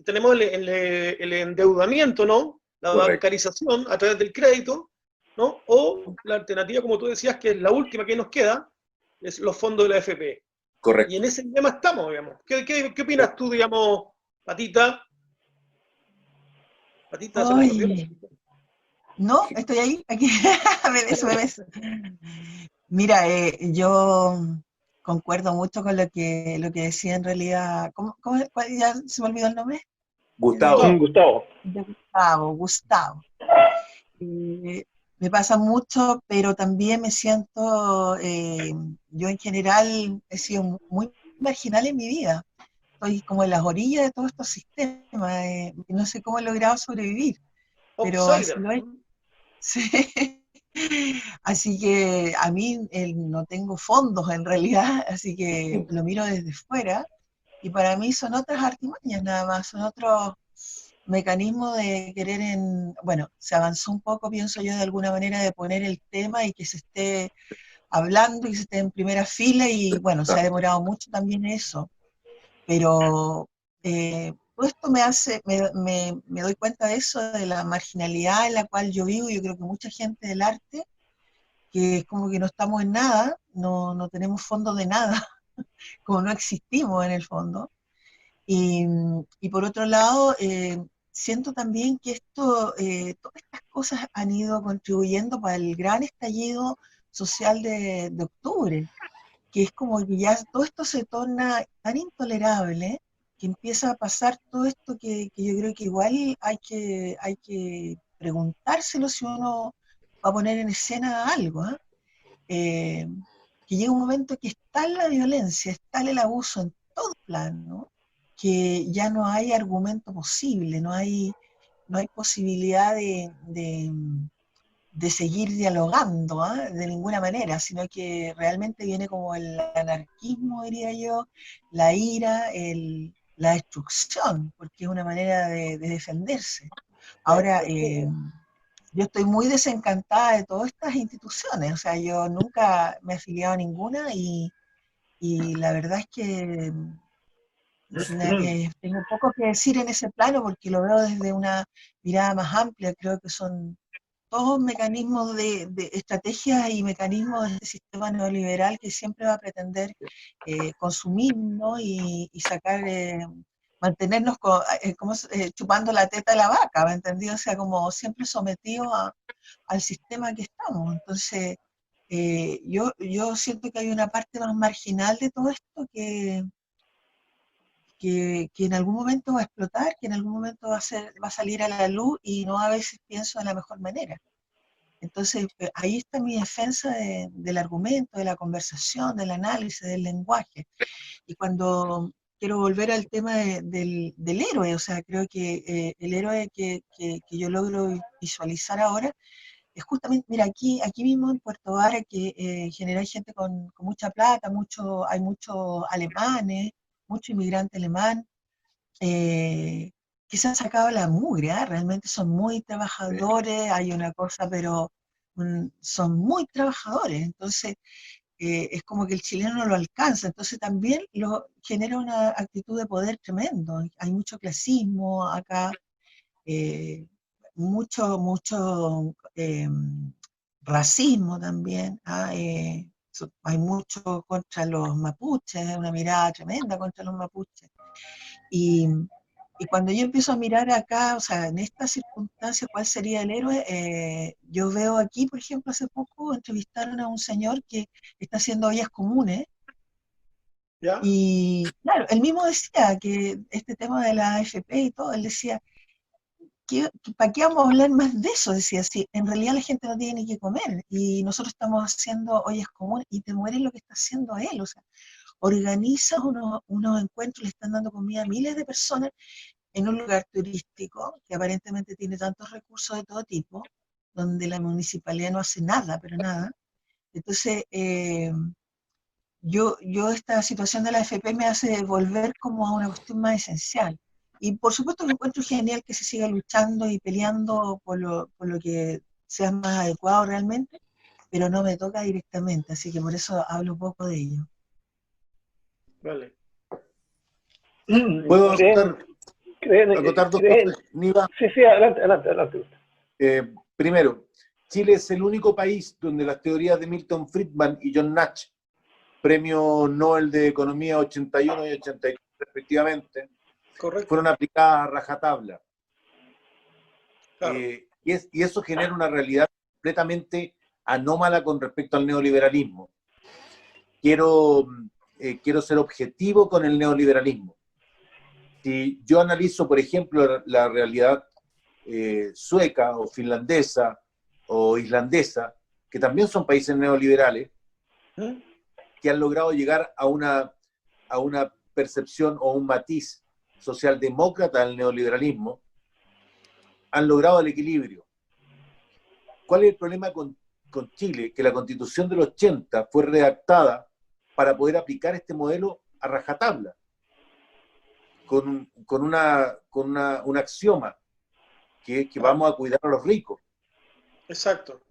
tenemos el endeudamiento, ¿no? La Correcto. bancarización a través del crédito, ¿no? O la alternativa, como tú decías, que es la última que nos queda, es los fondos de la AFP. Correcto. Y en ese dilema estamos, digamos. ¿Qué opinas tú, digamos, Patita? Patita se nos perdió. No, estoy ahí, aquí, me beso. Mira, yo concuerdo mucho con lo que decía en realidad. Ya se me olvidó el nombre? Gustavo. Gustavo. Me pasa mucho, pero también me siento, yo en general he sido muy marginal en mi vida. Estoy como en las orillas de todos estos sistemas, no sé cómo he logrado sobrevivir, pero así lo he. Sí. Así que a mí no tengo fondos en realidad, así que lo miro desde fuera, y para mí son otras artimañas nada más, son otros mecanismos de querer bueno, se avanzó un poco, pienso yo, de alguna manera de poner el tema y que se esté hablando y que se esté en primera fila, y bueno, se ha demorado mucho también eso, pero todo esto me doy cuenta de eso, de la marginalidad en la cual yo vivo. Yo creo que mucha gente del arte, que es como que no estamos en nada, no tenemos fondos de nada, como no existimos en el fondo. Y por otro lado, siento también que todas estas cosas han ido contribuyendo para el gran estallido social de octubre, que es como que ya todo esto se torna tan intolerable, que empieza a pasar todo esto que yo creo que igual hay que preguntárselo si uno va a poner en escena algo, ¿eh? Que llega un momento que es tal la violencia, es tal el abuso en todo plan, ¿no? Que ya no hay argumento posible, no hay posibilidad de seguir dialogando, de ninguna manera, sino que realmente viene como el anarquismo, diría yo, la ira, la destrucción, porque es una manera de defenderse. Ahora, yo estoy muy desencantada de todas estas instituciones, o sea, yo nunca me he afiliado a ninguna, y la verdad es que tengo poco que decir en ese plano, porque lo veo desde una mirada más amplia. Creo que son todos mecanismos de estrategias y mecanismos de este sistema neoliberal que siempre va a pretender consumir, ¿no? y sacar, mantenernos chupando la teta de la vaca, ¿me entendí? O sea, como siempre sometidos al sistema que estamos. Entonces, yo siento que hay una parte más marginal de todo esto que en algún momento va a explotar, que en algún momento va a salir a la luz, y no a veces pienso de la mejor manera. Entonces, ahí está mi defensa del argumento, de la conversación, del análisis, del lenguaje. Y cuando quiero volver al tema del héroe, o sea, creo que el héroe que yo logro visualizar ahora es justamente, mira, aquí mismo en Puerto Vara, que en general hay gente con mucha plata, hay muchos alemanes, mucho inmigrante alemán, que se han sacado la mugre, realmente son muy trabajadores, hay una cosa, pero son muy trabajadores. Entonces, es como que el chileno no lo alcanza, entonces también genera una actitud de poder tremendo. Hay mucho clasismo acá, mucho racismo también, hay mucho contra los mapuches, una mirada tremenda contra los mapuches. Y cuando yo empiezo a mirar acá, o sea, en estas circunstancias, ¿cuál sería el héroe? Yo veo aquí, por ejemplo, hace poco entrevistaron a un señor que está haciendo ollas comunes, ¿ya? Y claro, él mismo decía que este tema de la AFP y todo, él decía, ¿para qué vamos a hablar más de eso? Decía, sí, en realidad la gente no tiene ni qué comer, y nosotros estamos haciendo ollas comunes, y te mueres lo que está haciendo él, o sea, organiza unos encuentros, le están dando comida a miles de personas en un lugar turístico que aparentemente tiene tantos recursos de todo tipo, donde la municipalidad no hace nada, pero nada. Entonces, esta situación de la AFP me hace volver como a una cuestión más esencial. Y por supuesto que encuentro genial que se siga luchando y peleando por lo que sea más adecuado realmente, pero no me toca directamente, así que por eso hablo poco de ello. Vale. ¿Puedo acotar dos cosas, Niva? Sí, adelante. Primero, Chile es el único país donde las teorías de Milton Friedman y John Nash, premio Nobel de Economía 81 y 83 respectivamente, Correcto. fueron aplicadas a rajatabla. Claro. Y eso genera una realidad completamente anómala con respecto al neoliberalismo. Quiero ser objetivo con el neoliberalismo. Si yo analizo, por ejemplo, la realidad sueca o finlandesa o islandesa, que también son países neoliberales, que han logrado llegar a una percepción o un matiz socialdemócrata del neoliberalismo, han logrado el equilibrio. ¿Cuál es el problema con Chile? Que la Constitución del 80 fue redactada para poder aplicar este modelo a rajatabla, con un axioma, que vamos a cuidar a los ricos. Exacto.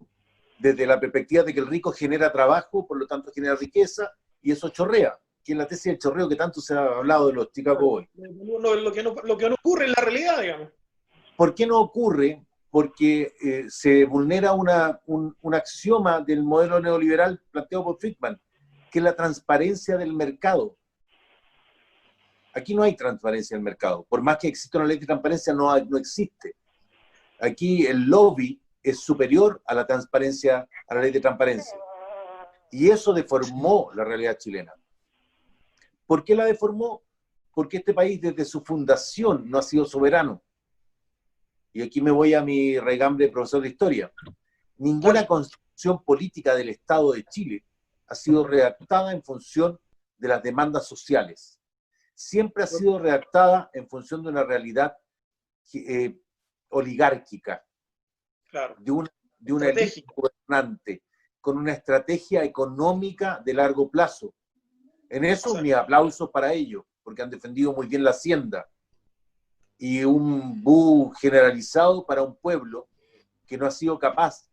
Desde la perspectiva de que el rico genera trabajo, por lo tanto genera riqueza, y eso chorrea, que es la tesis del chorreo que tanto se ha hablado de los Chicago Boys. Lo que no ocurre en la realidad, digamos. ¿Por qué no ocurre? Porque se vulnera un axioma del modelo neoliberal planteado por Friedman, que es la transparencia del mercado. Aquí no hay transparencia del mercado. Por más que exista una ley de transparencia, no existe. Aquí el lobby es superior a la transparencia, a la ley de transparencia. Y eso deformó la realidad chilena. ¿Por qué la deformó? Porque este país desde su fundación no ha sido soberano. Y aquí me voy a mi regambre de profesor de historia. Ninguna constitución política del Estado de Chile ha sido redactada en función de las demandas sociales. Siempre ha sido redactada en función de una realidad oligárquica, claro, de una élite gobernante, con una estrategia económica de largo plazo. En eso, mis aplausos para ellos, porque han defendido muy bien la hacienda. Y un bu generalizado para un pueblo que no ha sido capaz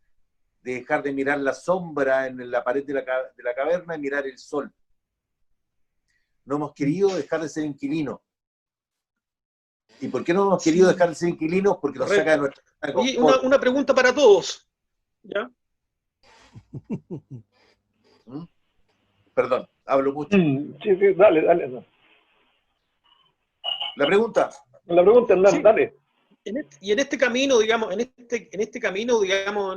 de dejar de mirar la sombra en la pared de la caverna y mirar el sol. No hemos querido dejar de ser inquilinos. ¿Y por qué no hemos querido dejar de ser inquilinos? Porque nos saca de nuestra... Oye, una pregunta para todos. ¿Ya? Perdón, hablo mucho. Sí, dale. La pregunta, Hernán, sí. Dale. Y en este camino, digamos, en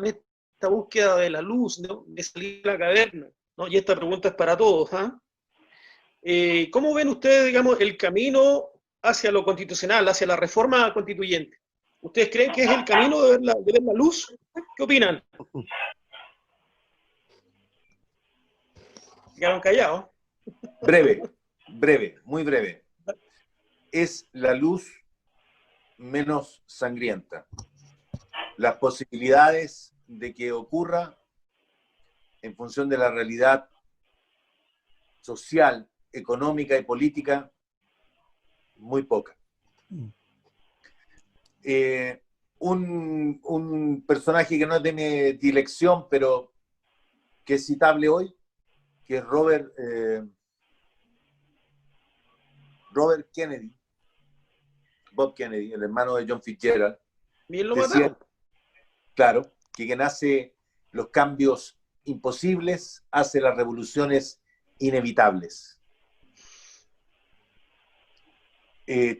esta búsqueda de la luz, ¿no? De salir de la caverna, ¿no? Y esta pregunta es para todos, ¿cómo ven ustedes, digamos, el camino hacia lo constitucional, hacia la reforma constituyente? ¿Ustedes creen que es el camino de ver la luz? ¿Qué opinan? Quedaron callados. breve, muy breve. Es la luz menos sangrienta. Las posibilidades de que ocurra en función de la realidad social, económica y política, muy poca. Un personaje que no es de mi dilección, pero que es citable hoy, que es Robert Kennedy, Bob Kennedy, el hermano de John Fitzgerald. Bien lo decía, mataron. claro, que quien hace los cambios imposibles hace las revoluciones inevitables.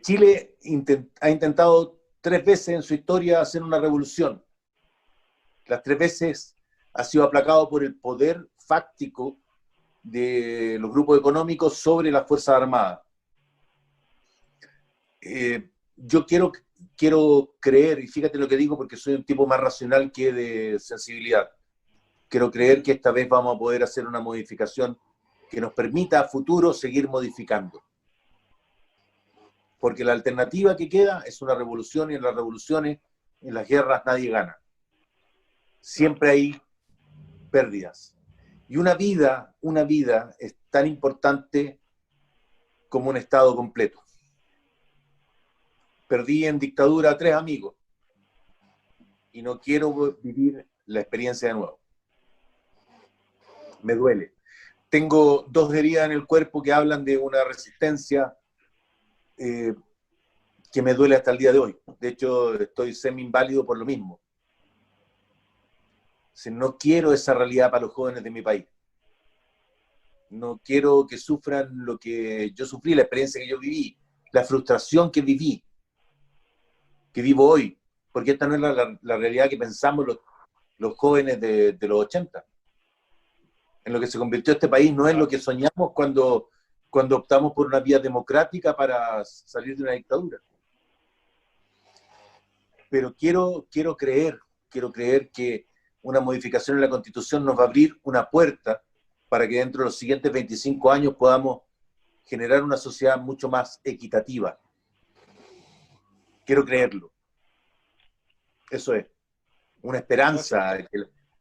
Chile ha intentado 3 veces en su historia hacer una revolución. Las 3 veces ha sido aplacado por el poder fáctico de los grupos económicos sobre las Fuerzas Armadas. Yo quiero creer, y fíjate lo que digo porque soy un tipo más racional que de sensibilidad, quiero creer que esta vez vamos a poder hacer una modificación que nos permita a futuro seguir modificando. Porque la alternativa que queda es una revolución, y en las revoluciones, en las guerras, nadie gana. Siempre hay pérdidas. Y una vida es tan importante como un Estado completo. Perdí en dictadura a 3 amigos y no quiero vivir la experiencia de nuevo. Me duele. Tengo 2 heridas en el cuerpo que hablan de una resistencia que me duele hasta el día de hoy. De hecho, estoy semi-inválido por lo mismo. No quiero esa realidad para los jóvenes de mi país. No quiero que sufran lo que yo sufrí, la experiencia que yo viví, la frustración que viví, que vivo hoy, porque esta no es la realidad que pensamos los jóvenes de los 80. En lo que se convirtió este país no es lo que soñamos cuando optamos por una vía democrática para salir de una dictadura. Pero quiero creer que una modificación en la Constitución nos va a abrir una puerta para que dentro de los siguientes 25 años podamos generar una sociedad mucho más equitativa. Quiero creerlo. Eso es. Una esperanza.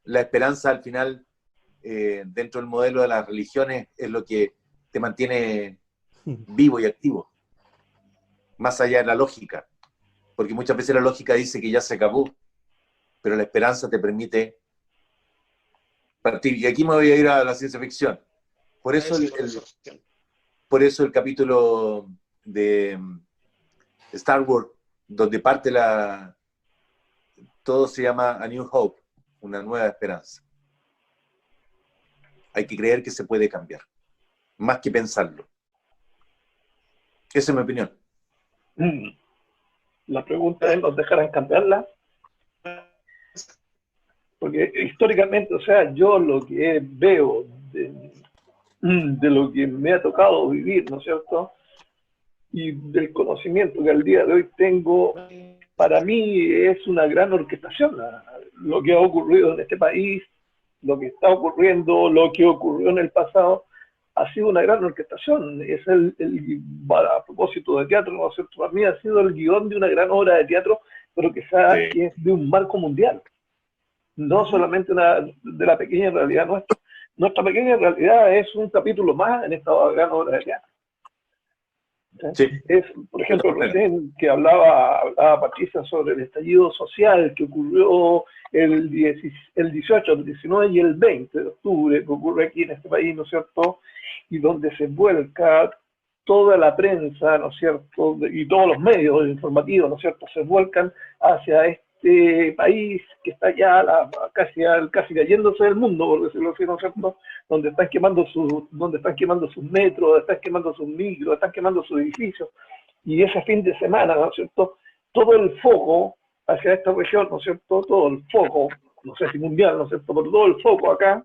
La esperanza al final, dentro del modelo de las religiones, es lo que te mantiene vivo y activo. Más allá de la lógica. Porque muchas veces la lógica dice que ya se acabó, pero la esperanza te permite partir. Y aquí me voy a ir a la ciencia ficción. Por eso el capítulo de Star Wars, donde parte todo se llama A New Hope, una nueva esperanza. Hay que creer que se puede cambiar, más que pensarlo. Esa es mi opinión. La pregunta es, ¿nos dejarán cambiarla? Porque históricamente, o sea, yo lo que veo de lo que me ha tocado vivir, ¿no es cierto? Y del conocimiento que al día de hoy tengo, para mí es una gran orquestación lo que ha ocurrido en este país, lo que está ocurriendo, lo que ocurrió en el pasado, ha sido una gran orquestación. Es a propósito de teatro, ¿no es cierto? Para mí ha sido el guión de una gran obra de teatro, pero que es de un marco mundial. No solamente de la pequeña realidad nuestra. Nuestra pequeña realidad es un capítulo más en esta gran obra de teatro. Sí. Por ejemplo, recién que hablaba Patricia sobre el estallido social que ocurrió el 18, el 19 y el 20 de octubre, que ocurre aquí en este país, ¿no es cierto? Y donde se vuelca toda la prensa, ¿no es cierto? Y todos los medios informativos, ¿no es cierto? Se vuelcan hacia este país que está ya casi cayéndose del mundo, por decirlo así, ¿no es cierto? Donde están quemando sus metros, están quemando sus micros, están quemando sus edificios, y ese fin de semana, ¿no es cierto?, todo el foco hacia esta región, ¿no es cierto?, todo el foco, no sé si mundial, ¿no es cierto?, pero todo el foco acá.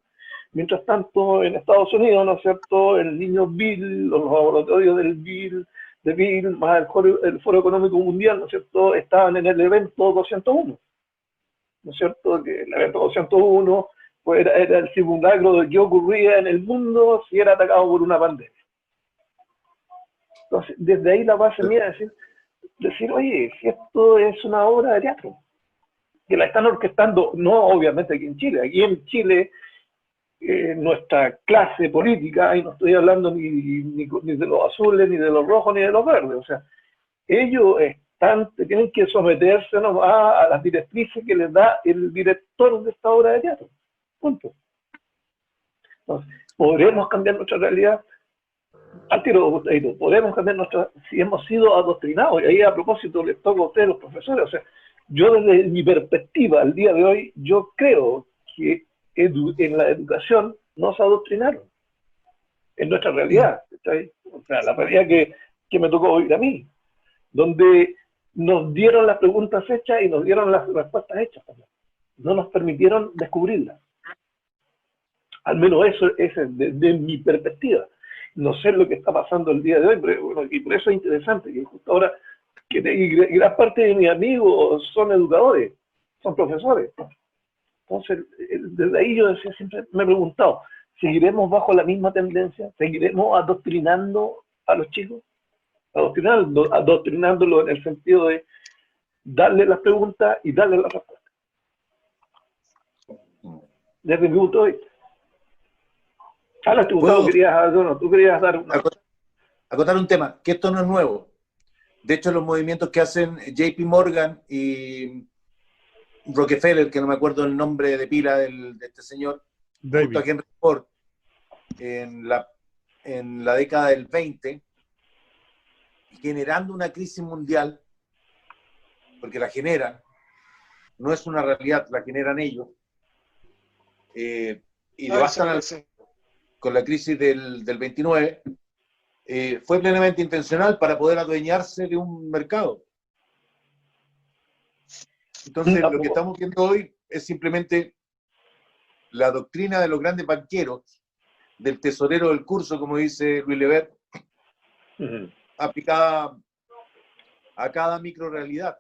Mientras tanto, en Estados Unidos, ¿no es cierto?, el niño Bill, los laboratorios de Bill, más el Foro Económico Mundial, ¿no es cierto?, estaban en el evento 201, ¿no es cierto?, que el evento 201 pues era el simulacro de qué ocurría en el mundo si era atacado por una pandemia. Entonces, desde ahí la base mía es decir, oye, si esto es una obra de teatro, que la están orquestando, no obviamente aquí en Chile, nuestra clase política, y no estoy hablando ni de los azules, ni de los rojos, ni de los verdes, o sea, ellos tienen que someterse a las directrices que les da el director de esta obra de teatro. Punto. Entonces, ¿podremos cambiar nuestra realidad? Al tiro, Gustavo, podemos cambiar si hemos sido adoctrinados, y ahí a propósito les toca a ustedes los profesores, o sea, yo desde mi perspectiva al día de hoy, yo creo que en la educación nos adoctrinaron, en nuestra realidad, o sea, la realidad que me tocó vivir a mí, donde nos dieron las preguntas hechas y nos dieron las respuestas hechas también, no nos permitieron descubrirlas. Al menos eso es de mi perspectiva. No sé lo que está pasando el día de hoy, pero bueno, y por eso es interesante que justo ahora, gran parte de mis amigos son educadores, son profesores. Entonces, desde ahí yo siempre me he preguntado, ¿Seguiremos bajo la misma tendencia? ¿Seguiremos adoctrinando a los chicos? Adoctrinándolo en el sentido de darle las preguntas y darle las respuestas. Desde mi punto de vista. Ahora, Gustavo, tú querías dar una... Acotar un tema, que esto no es nuevo. De hecho, los movimientos que hacen JP Morgan y Rockefeller, que no me acuerdo el nombre de pila de este señor, junto a Henry Ford, en la década del 20, generando una crisis mundial, porque la generan, no es una realidad, la generan ellos, y devasan con la crisis del 29, fue plenamente intencional para poder adueñarse de un mercado. Entonces, lo que estamos viendo hoy es simplemente la doctrina de los grandes banqueros, del tesorero del curso, como dice Luis Levert, aplicada a cada microrealidad.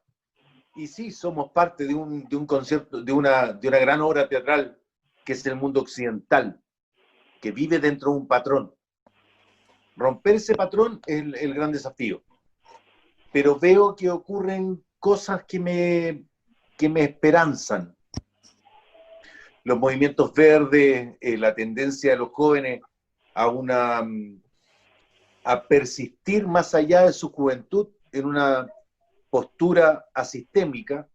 Y sí, somos parte de un concierto, de una gran obra teatral, que es el mundo occidental, que vive dentro de un patrón. Romper ese patrón es el gran desafío. Pero veo que ocurren cosas que me esperanzan. Los movimientos verdes, la tendencia de los jóvenes a persistir más allá de su juventud en una postura asistémica,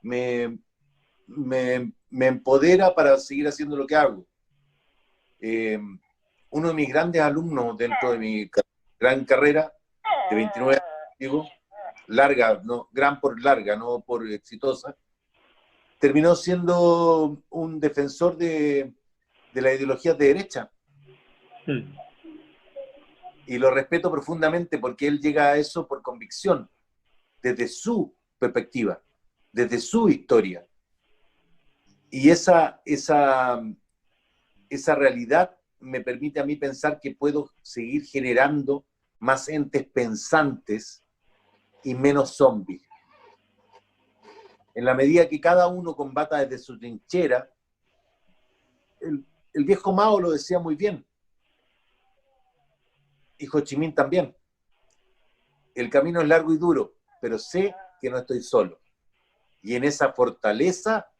me empodera para seguir haciendo lo que hago. Uno de mis grandes alumnos dentro de mi gran carrera, de 29 años, digo, larga, no, gran por larga, no por exitosa, terminó siendo un defensor de la ideología de derecha. Y lo respeto profundamente porque él llega a eso por convicción, desde su perspectiva, desde su historia. Y esa realidad me permite a mí pensar que puedo seguir generando más entes pensantes y menos zombies. En la medida que cada uno combata desde su trinchera, el viejo Mao lo decía muy bien, y Ho Chi Minh también. El camino es largo y duro, pero sé que no estoy solo. Y en esa fortaleza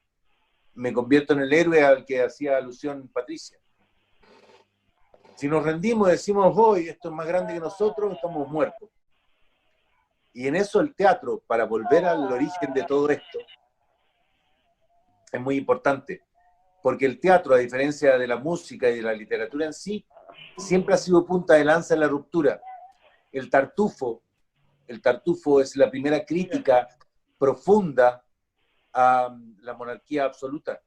me convierto en el héroe al que hacía alusión Patricia. Si nos rendimos y decimos, hoy esto es más grande que nosotros, estamos muertos. Y en eso el teatro, para volver al origen de todo esto, es muy importante. Porque el teatro, a diferencia de la música y de la literatura en sí, siempre ha sido punta de lanza en la ruptura. El Tartufo es la primera crítica profunda a la monarquía absoluta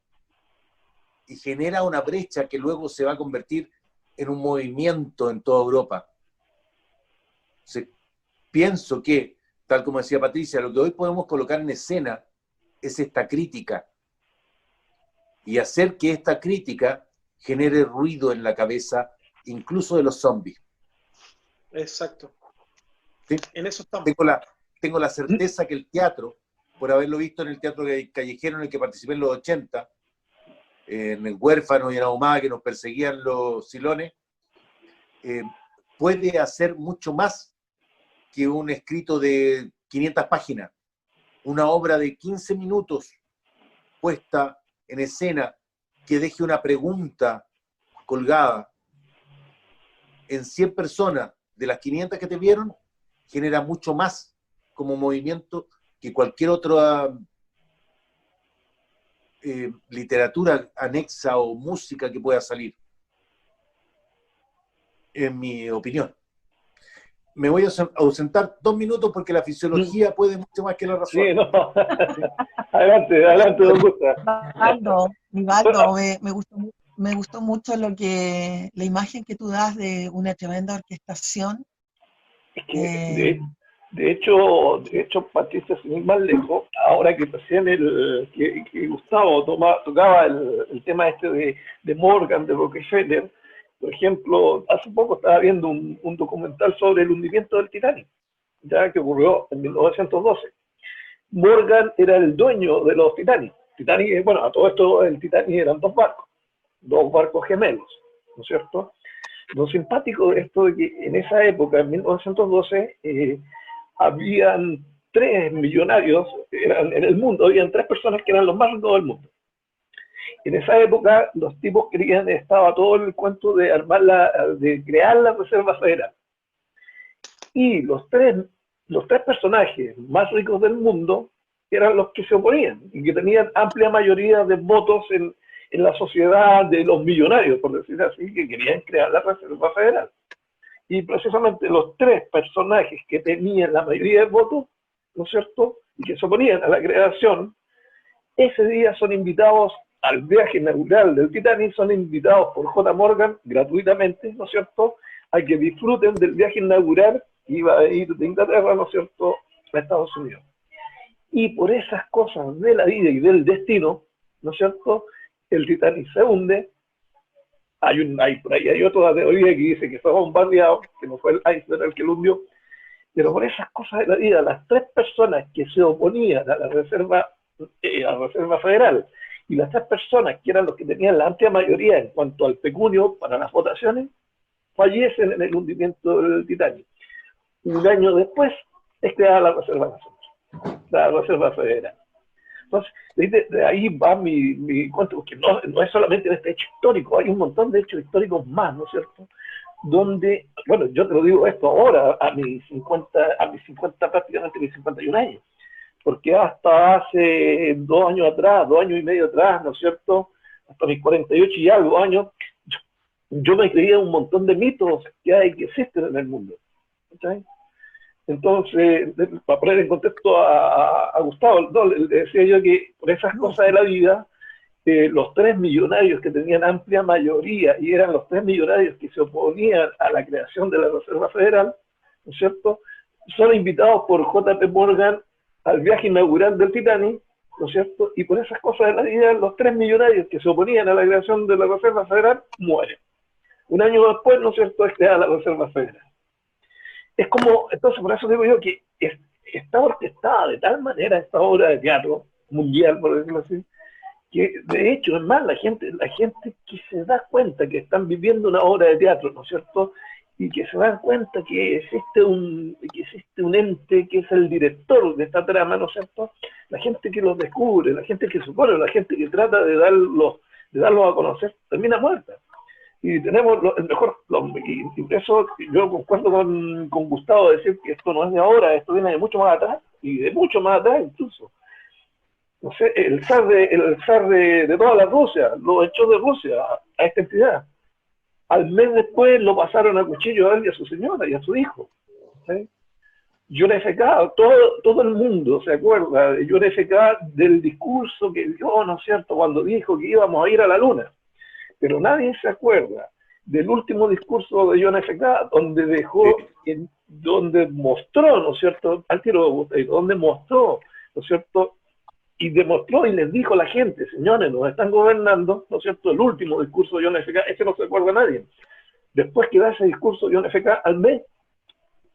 y genera una brecha que luego se va a convertir en un movimiento en toda Europa. Pienso que, tal como decía Patricia, lo que hoy podemos colocar en escena es esta crítica y hacer que esta crítica genere ruido en la cabeza incluso de los zombies. Exacto. ¿Sí? En eso estamos. Tengo la certeza que el teatro, por haberlo visto en el teatro callejero en el que participé en los 80, en El Huérfano y en Ahumada, que nos perseguían los silones, puede hacer mucho más que un escrito de 500 páginas. Una obra de 15 minutos puesta en escena que deje una pregunta colgada en 100 personas de las 500 que te vieron, genera mucho más como movimiento que cualquier otra literatura anexa o música que pueda salir, en mi opinión. Me voy a ausentar 2 minutos porque la fisiología puede mucho más que la razón. Sí, no. Adelante, don Gustavo. Vivaldo, me gustó mucho la imagen que tú das de una tremenda orquestación. Es que, de hecho, Patricia, sin ir más lejos, ahora que recién que Gustavo tocaba el tema de Morgan, de Rockefeller, por ejemplo, hace poco estaba viendo un documental sobre el hundimiento del Titanic, ya que ocurrió en 1912. Morgan era el dueño de los Titanic. Bueno, a todo esto el Titanic eran 2 barcos. dos barcos gemelos, ¿no es cierto? Lo simpático de esto es que en esa época, en 1912, habían 3 millonarios en el mundo, habían 3 personas que eran los más ricos del mundo. En esa época los tipos querían, estaba todo el cuento de de crear la Reserva Federal. Y los tres personajes más ricos del mundo eran los que se oponían y que tenían amplia mayoría de votos en la sociedad de los millonarios, por decir así, que querían crear la Reserva Federal. Y precisamente los 3 personajes que tenían la mayoría de votos, ¿no es cierto?, y que se oponían a la creación, ese día son invitados al viaje inaugural del Titanic, son invitados por J. Morgan gratuitamente, ¿no es cierto?, a que disfruten del viaje inaugural que iba a ir de Inglaterra, ¿no es cierto?, a Estados Unidos. Y por esas cosas de la vida y del destino, ¿no es cierto?, el Titanic se hunde. Por ahí hay otra teoría que dice que fue bombardeado, que no fue el iceberg el que lo hundió, pero por esas cosas de la vida, las 3 personas que se oponían a la Reserva Federal y las 3 personas que eran los que tenían la amplia mayoría en cuanto al pecunio para las votaciones, fallecen en el hundimiento del Titanic. Un año después es creada la Reserva Federal. Entonces, de ahí va mi cuento, porque no es solamente este hecho histórico, hay un montón de hechos históricos más, ¿no es cierto?, donde, bueno, yo te lo digo esto ahora, a mis 50, prácticamente mis 51 años, porque hasta hace 2 años atrás, 2 años y medio atrás, ¿no es cierto?, hasta mis 48 y algo años, yo me creía un montón de mitos que existen en el mundo, ¿sí? Entonces, para poner en contexto a Gustavo, le decía yo que por esas cosas de la vida, los 3 millonarios que tenían amplia mayoría y eran los 3 millonarios que se oponían a la creación de la Reserva Federal, ¿no es cierto?, son invitados por J.P. Morgan al viaje inaugural del Titanic, ¿no es cierto?, y por esas cosas de la vida, los 3 millonarios que se oponían a la creación de la Reserva Federal mueren. Un año después, ¿no es cierto?, es creada la Reserva Federal. Es como, entonces por eso digo yo que está orquestada de tal manera esta obra de teatro mundial, por decirlo así, que de hecho, es más, la gente que se da cuenta que están viviendo una obra de teatro, ¿no es cierto?, y que se dan cuenta que existe un ente que es el director de esta trama, ¿no es cierto?, la gente que los descubre, la gente que supone, la gente que trata de darlos a conocer, termina muerta. Y tenemos el mejor, y eso yo concuerdo con Gustavo, decir que esto no es de ahora, esto viene de mucho más atrás, y de mucho más atrás incluso. No sé, el zar de toda la Rusia lo echó de Rusia a esta entidad. Al mes después lo pasaron a cuchillo a él y a su señora y a su hijo, ¿sí? John F. K., todo el mundo se acuerda de John F. K., del discurso que dio, ¿no es cierto?, cuando dijo que íbamos a ir a la luna. Pero nadie se acuerda del último discurso de John F. K., donde mostró, ¿no es cierto?, al tiro, donde mostró, ¿no es cierto?, y demostró y les dijo a la gente, señores, nos están gobernando, ¿no es cierto?, el último discurso de John F. K., ese no se acuerda nadie. Después que da ese discurso John F. K., al mes,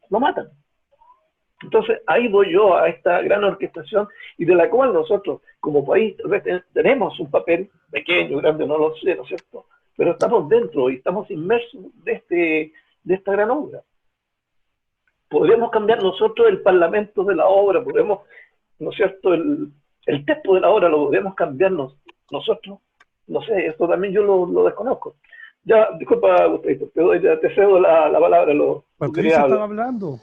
lo matan. Entonces, ahí voy yo a esta gran orquestación y de la cual nosotros, como país, tenemos un papel pequeño, grande, no lo sé, ¿no es cierto?, pero estamos dentro y estamos inmersos de esta gran obra. Podríamos cambiar nosotros el parlamento de la obra, podemos, ¿no es cierto?, el texto de la obra lo podemos cambiar nosotros, no sé, esto también yo lo desconozco. Ya, disculpa, Gustavo, te cedo la palabra. Patricia estaba hablando.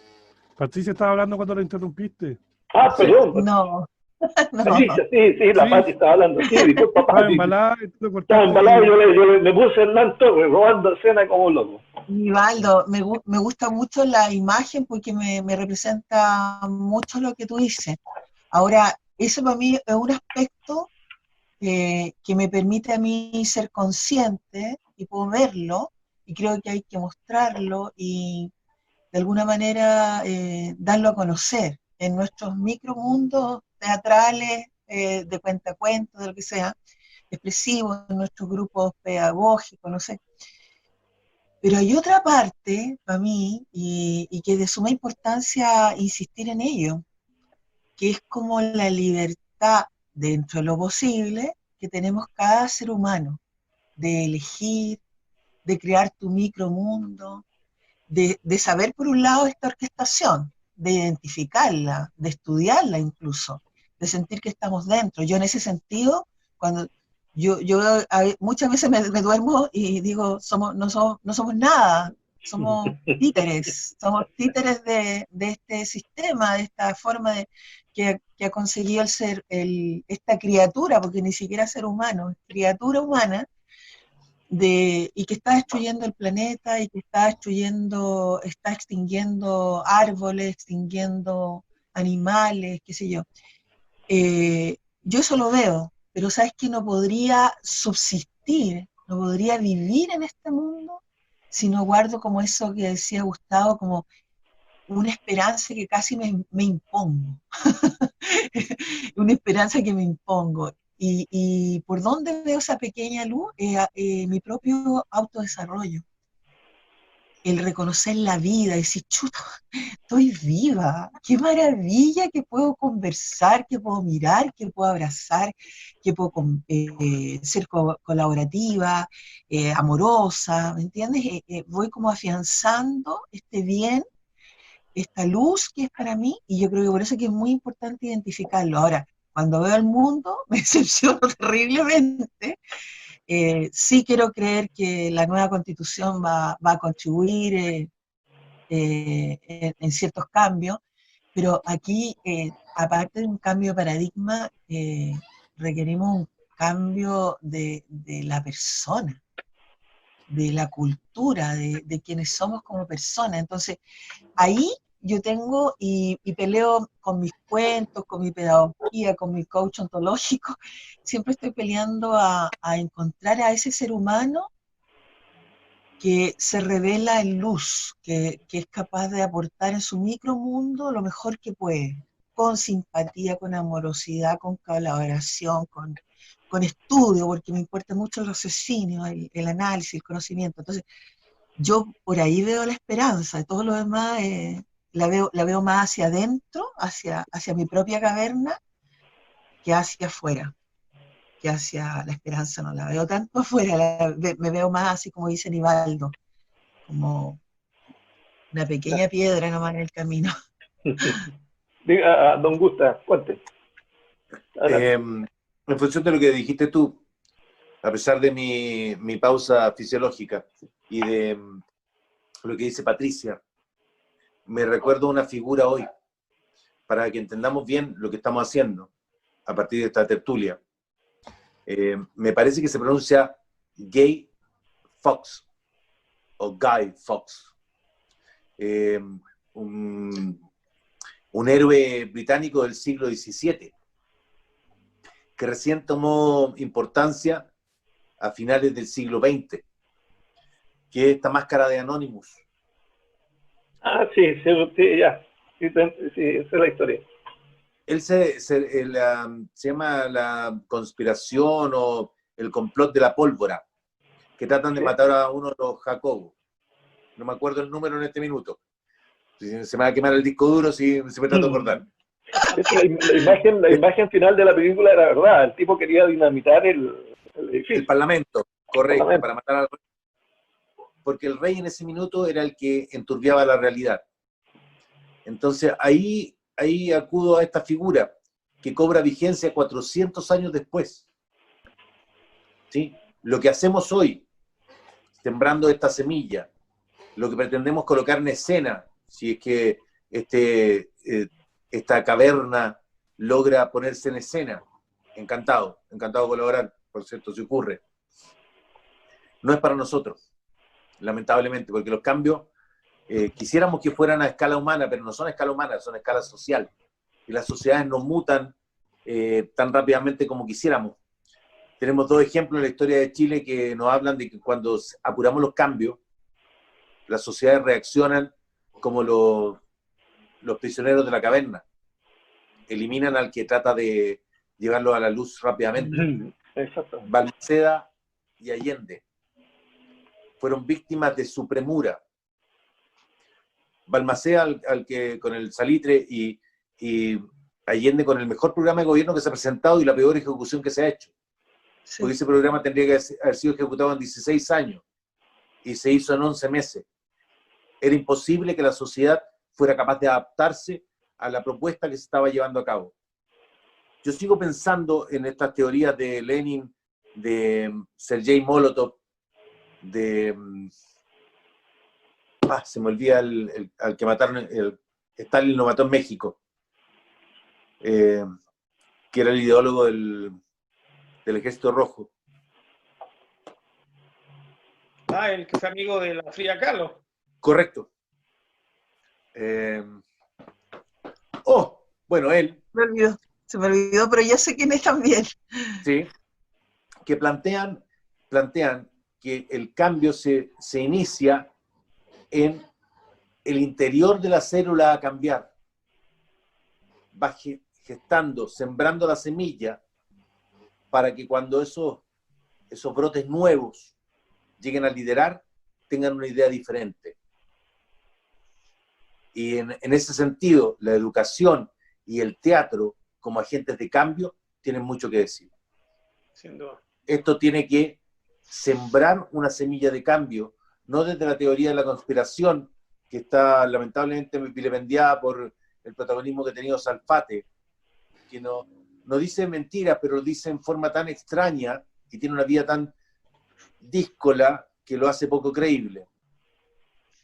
Patricia estaba hablando cuando la interrumpiste. Ah, perdón. No. Patricia, sí, la Pati estaba hablando. Sí, disculpa, Pati. Estaba embalada, yo me puse en manto, robando escena como un loco. Nivaldo, me gusta mucho la imagen porque me representa mucho lo que tú dices. Ahora, eso para mí es un aspecto que me permite a mí ser consciente y puedo verlo, y creo que hay que mostrarlo y de alguna manera darlo a conocer en nuestros micromundos teatrales, de cuentacuentos, de lo que sea, expresivos, en nuestros grupos pedagógicos, no sé. Pero hay otra parte, para mí, y que es de suma importancia insistir en ello, que es como la libertad dentro de lo posible que tenemos cada ser humano. de elegir, de crear tu micromundo, de saber por un lado esta orquestación, de identificarla, de estudiarla incluso, de sentir que estamos dentro. Yo en ese sentido, cuando muchas veces me duermo y digo, no somos nada, somos títeres de este sistema, de esta forma que ha conseguido esta criatura, porque ni siquiera ser humano, es criatura humana, y que está destruyendo el planeta y que está extinguiendo árboles, extinguiendo animales, qué sé yo. Yo eso lo veo, pero sabes que no podría subsistir, no podría vivir en este mundo si no guardo como eso que decía Gustavo, como una esperanza que casi me impongo. Una esperanza que me impongo. Y por dónde veo esa pequeña luz, mi propio autodesarrollo. El reconocer la vida, decir, chuta, estoy viva, qué maravilla que puedo conversar, que puedo mirar, que puedo abrazar, que puedo ser colaborativa, amorosa, ¿me entiendes? Voy como afianzando este bien, esta luz que es para mí, y yo creo que por eso que es muy importante identificarlo. Ahora, cuando veo el mundo, me decepciono terriblemente. Sí quiero creer que la nueva constitución va a contribuir en ciertos cambios, pero aquí, aparte de un cambio de paradigma, requerimos un cambio de la persona, de la cultura, de quienes somos como personas. Entonces, ahí yo tengo y peleo con mis cuentos, con mi pedagogía, con mi coach ontológico, siempre estoy peleando a encontrar a ese ser humano que se revela en luz, que es capaz de aportar en su micromundo lo mejor que puede, con simpatía, con amorosidad, con colaboración, con estudio, porque me importa mucho el raciocinio, el análisis, el conocimiento. Entonces, yo por ahí veo la esperanza, todo lo demás la veo más hacia adentro, hacia mi propia caverna, que hacia afuera, que hacia la esperanza no la veo tanto afuera, me veo más así como dice Nivaldo, como una pequeña piedra nomás en el camino. Diga, don Gusta, cuente. En función de lo que dijiste tú, a pesar de mi pausa fisiológica y de lo que dice Patricia, me recuerdo una figura hoy, para que entendamos bien lo que estamos haciendo a partir de esta tertulia. Me parece que se pronuncia Guy Fawkes, o Guy Fawkes, un héroe británico del siglo XVII, que recién tomó importancia a finales del siglo XX, que es esta máscara de Anonymous. Sí, ya. Sí, esa es la historia. Él se llama la conspiración o el complot de la pólvora, que tratan de matar a uno de los Jacobos. No me acuerdo el número en este minuto. Se me va a quemar el disco duro si me trato de acordar. La imagen final de la película era verdad. El tipo quería dinamitar el edificio. El Parlamento, correcto, Parlamento. para matar al rey. Porque el rey en ese minuto era el que enturbiaba la realidad. Entonces ahí acudo a esta figura que cobra vigencia 400 años después. ¿Sí? Lo que hacemos hoy, sembrando esta semilla, lo que pretendemos colocar en escena, si es que esta caverna logra ponerse en escena, encantado de colaborar, por cierto, si ocurre. No es para nosotros, lamentablemente, porque los cambios quisiéramos que fueran a escala humana, pero no son a escala humana, son a escala social. Y las sociedades no mutan tan rápidamente como quisiéramos. Tenemos dos ejemplos en la historia de Chile que nos hablan de que cuando apuramos los cambios, las sociedades reaccionan como los prisioneros de la caverna. Eliminan al que trata de llevarlo a la luz rápidamente. Exacto. Balmaceda y Allende fueron víctimas de su premura. Balmaceda al que con el salitre y Allende con el mejor programa de gobierno que se ha presentado y la peor ejecución que se ha hecho. Sí. porque ese programa tendría que haber sido ejecutado en 16 años y se hizo en 11 meses. Era imposible que la sociedad fuera capaz de adaptarse a la propuesta que se estaba llevando a cabo. Yo sigo pensando en estas teorías de Lenin, de Sergei Molotov, de... se me olvida al que mataron, Stalin lo mató en México, que era el ideólogo del Ejército Rojo. El que fue amigo de la Frida Kahlo. Correcto. Bueno, él. Se me olvidó, pero ya sé quién es también. Sí. Que plantean que el cambio se inicia en el interior de la célula a cambiar. Va gestando, sembrando la semilla para que cuando esos brotes nuevos lleguen a liderar, tengan una idea diferente. Y en ese sentido, la educación y el teatro, como agentes de cambio, tienen mucho que decir. Sin duda. Esto tiene que sembrar una semilla de cambio, no desde la teoría de la conspiración, que está lamentablemente vilipendiada por el protagonismo que ha tenido Salfate, que no dice mentiras, pero lo dice en forma tan extraña y tiene una vida tan díscola que lo hace poco creíble.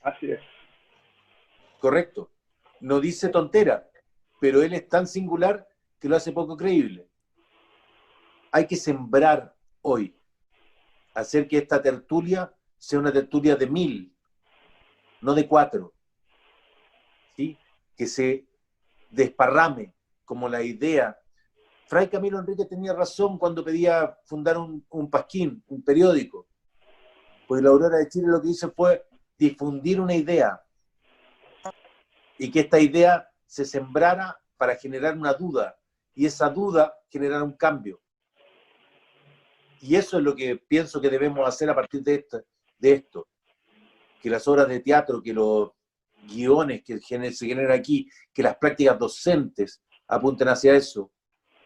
Así es. Correcto. No dice tontera, pero él es tan singular que lo hace poco creíble. Hay que sembrar hoy, hacer que esta tertulia sea una tertulia de 1000, no de 4, ¿sí? Que se desparrame como la idea. Fray Camilo Enrique tenía razón cuando pedía fundar un pasquín, un periódico, pues la Aurora de Chile lo que hizo fue difundir una idea y que esta idea se sembrara para generar una duda y esa duda generara un cambio. Y eso es lo que pienso que debemos hacer a partir de esto. Que las obras de teatro, que los guiones que se generan aquí, que las prácticas docentes apunten hacia eso,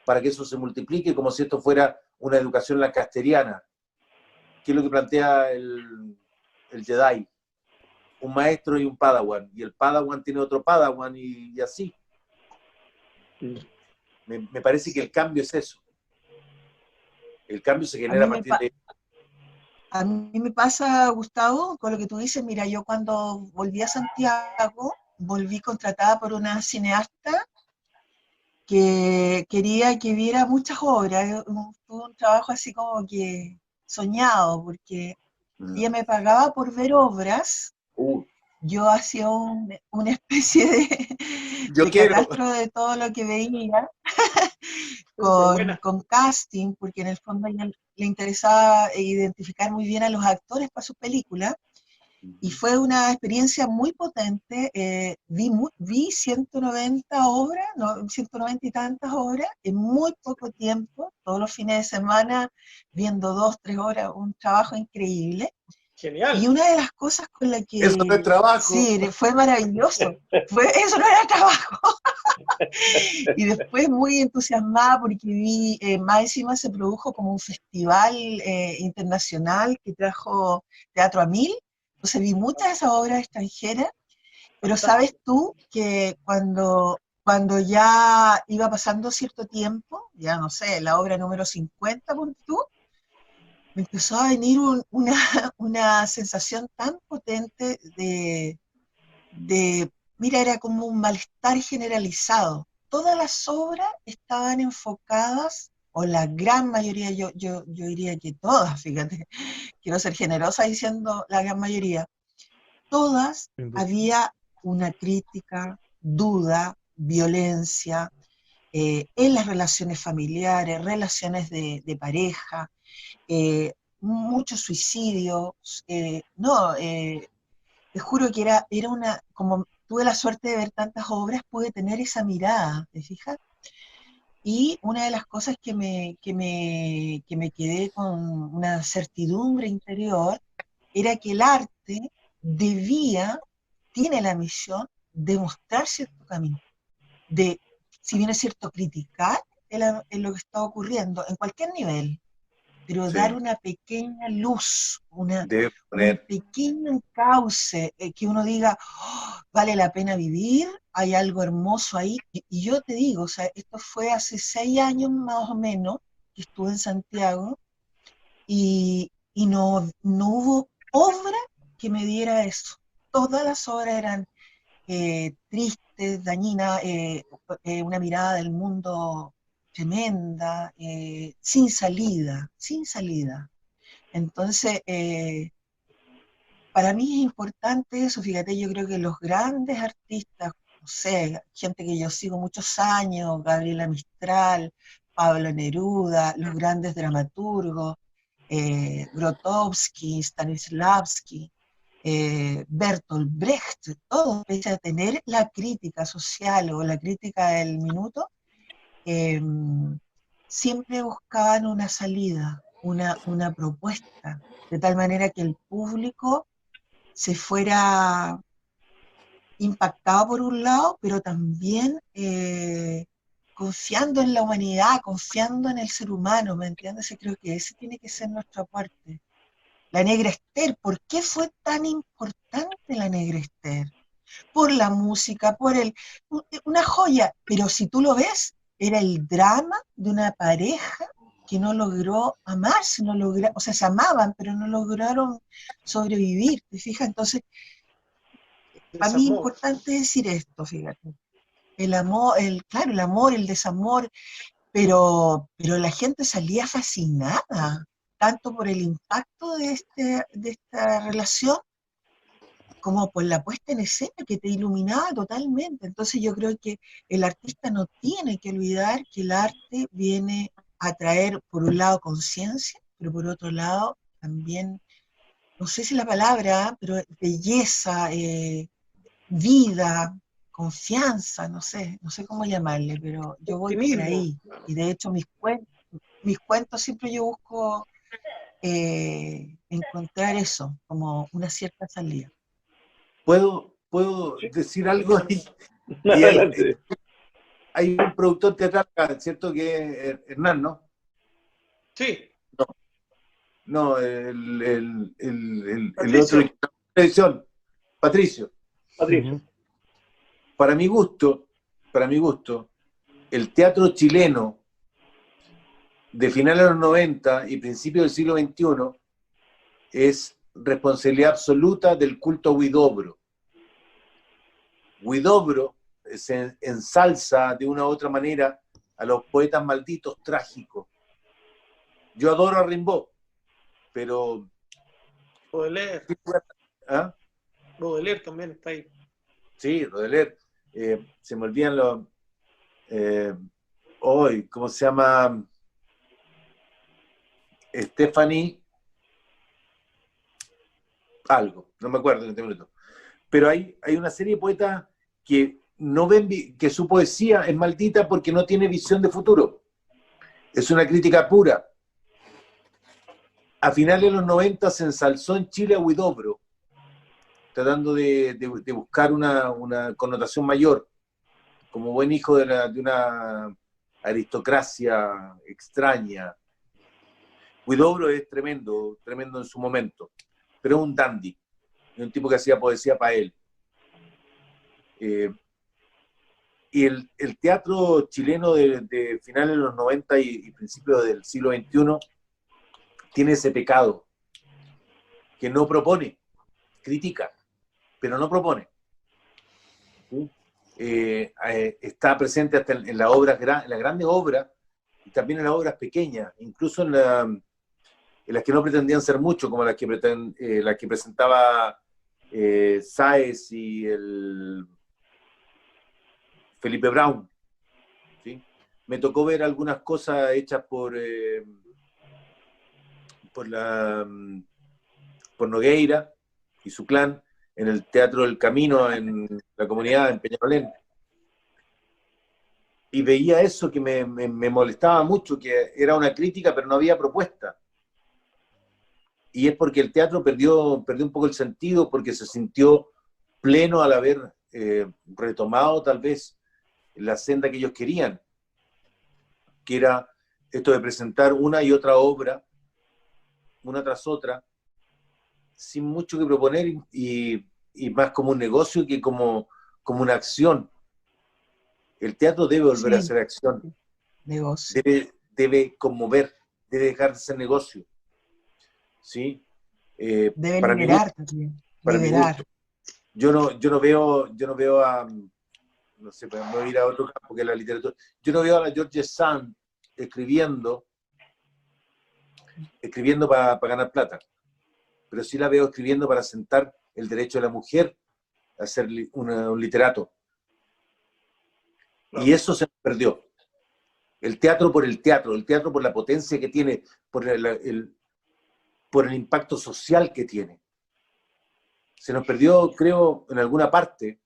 para que eso se multiplique como si esto fuera una educación lancasteriana, que es lo que plantea el Jedi. Un maestro y un padawan, y el padawan tiene otro padawan y así. Me parece que el cambio es eso. El cambio se genera a partir de... A mí me pasa, Gustavo, con lo que tú dices. Mira, yo cuando volví a Santiago, volví contratada por una cineasta que quería que viera muchas obras. Tuve un trabajo así como que soñado, porque ella me pagaba por ver obras. Yo hacía una especie de catastro de todo lo que veía. Con casting, porque en el fondo a ella le interesaba identificar muy bien a los actores para sus películas, y fue una experiencia muy potente. Vi 190 obras, 190 y tantas obras en muy poco tiempo, todos los fines de semana, viendo 2, 3 horas, un trabajo increíble. Genial. Y una de las cosas con la que... Eso no es trabajo. Sí, fue maravilloso. Eso no era trabajo. Y después muy entusiasmada porque vi, más encima se produjo como un festival internacional que trajo teatro a 1000. Entonces vi muchas de esas obras extranjeras, pero sabes tú que cuando ya iba pasando cierto tiempo, ya no sé, la obra número 50, ponte tú, me empezó a venir una sensación tan potente mira, era como un malestar generalizado. Todas las obras estaban enfocadas, o la gran mayoría, yo diría que todas, fíjate, quiero ser generosa diciendo la gran mayoría, todas había una crítica, duda, violencia, en las relaciones familiares, relaciones de pareja, muchos suicidios. Te juro que era una, como tuve la suerte de ver tantas obras, pude tener esa mirada, ¿te fijas? Y una de las cosas que me quedé con una certidumbre interior era que el arte tiene la misión de mostrar cierto camino, de, si bien es cierto, criticar en lo que está ocurriendo, en cualquier nivel, pero Sí. dar una pequeña luz, un poner, pequeño encauce, que uno diga, "Oh, vale la pena vivir, hay algo hermoso ahí". Y yo te digo, o sea, esto fue hace 6 años más o menos que estuve en Santiago y no hubo obra que me diera eso. Todas las obras eran tristes, dañinas, una mirada del mundo tremenda, sin salida, sin salida. Entonces, para mí es importante eso, fíjate, yo creo que los grandes artistas, no sé, gente que yo sigo muchos años, Gabriela Mistral, Pablo Neruda, los grandes dramaturgos, Grotowski, Stanislavski, Bertolt Brecht, todos, pese a tener la crítica social o la crítica del minuto, eh, siempre buscaban una salida, una propuesta, de tal manera que el público se fuera impactado por un lado, pero también confiando en la humanidad, confiando en el ser humano, ¿me entiendes? Yo creo que ese tiene que ser nuestro aporte. La Negra Esther, ¿por qué fue tan importante la Negra Esther? Por la música, una joya, pero si tú lo ves, era el drama de una pareja que no logró amarse, o sea, se amaban, pero no lograron sobrevivir, ¿te fijas? Entonces, para mí es Desamor. importante decir esto, fíjate. El amor, claro, el amor, el desamor, pero la gente salía fascinada, tanto por el impacto de esta relación, como por la puesta en escena que te iluminaba totalmente. Entonces yo creo que el artista no tiene que olvidar que el arte viene a traer, por un lado, conciencia, pero por otro lado, también, no sé si la palabra, pero belleza, vida, confianza, no sé cómo llamarle, pero yo voy por Optimismo. ahí. Y de hecho mis cuentos siempre yo busco encontrar eso, como una cierta salida. ¿Puedo Sí. decir algo? Y Adelante. hay un productor teatral acá, ¿cierto? Que es Hernán, ¿no? Sí, No, el Patricio. otro televisión, Patricio. Patricio. Ujú. Para mi gusto, el teatro chileno de finales de los 90 y principios del siglo XXI es responsabilidad absoluta del culto a Huidobro. Huidobro se ensalza de una u otra manera a los poetas malditos trágicos. Yo adoro a Rimbaud, pero... Baudelaire. ¿Ah? Baudelaire también está ahí. Sí, Baudelaire. Se me olvidan los... hoy, ¿cómo se llama? Stephanie... algo, no me acuerdo en este momento. Pero hay una serie de poetas que no ven que su poesía es maldita porque no tiene visión de futuro. Es una crítica pura. A finales de los 90 se ensalzó en Chile a Huidobro, tratando de buscar una connotación mayor, como buen hijo de una aristocracia extraña. Huidobro es tremendo en su momento, pero es un dandy, es un tipo que hacía poesía para él. Y el teatro chileno de finales de los 90 y principios del siglo XXI tiene ese pecado, que no propone, critica, pero no propone. ¿Sí? Está presente hasta en las obras, en las grandes obras, y también en las obras pequeñas, incluso en las que no pretendían ser mucho, como las que presentaba Sáez y el Felipe Brown. ¿Sí? Me tocó ver algunas cosas hechas por Nogueira y su clan en el Teatro del Camino, en la comunidad, en Peñalolén. Y veía eso que me molestaba mucho, que era una crítica, pero no había propuesta. Y es porque el teatro perdió un poco el sentido, porque se sintió pleno al haber retomado tal vez la senda que ellos querían, que era esto de presentar una y otra obra una tras otra, sin mucho que proponer y más como un negocio que como una acción. El teatro debe volver a ser acción, negocio. debe conmover, debe dejar de ser negocio. ¿Sí? Debe para liberar también. Para liberar. mi gusto. Yo no veo a, no sé, me voy a ir a otro campo que es la literatura. Yo no veo a la George Sand escribiendo para ganar plata, pero sí la veo escribiendo para sentar el derecho de la mujer a ser un literato. Y eso se perdió. El teatro por la potencia que tiene, por el impacto social que tiene. Se nos perdió, creo, en alguna parte,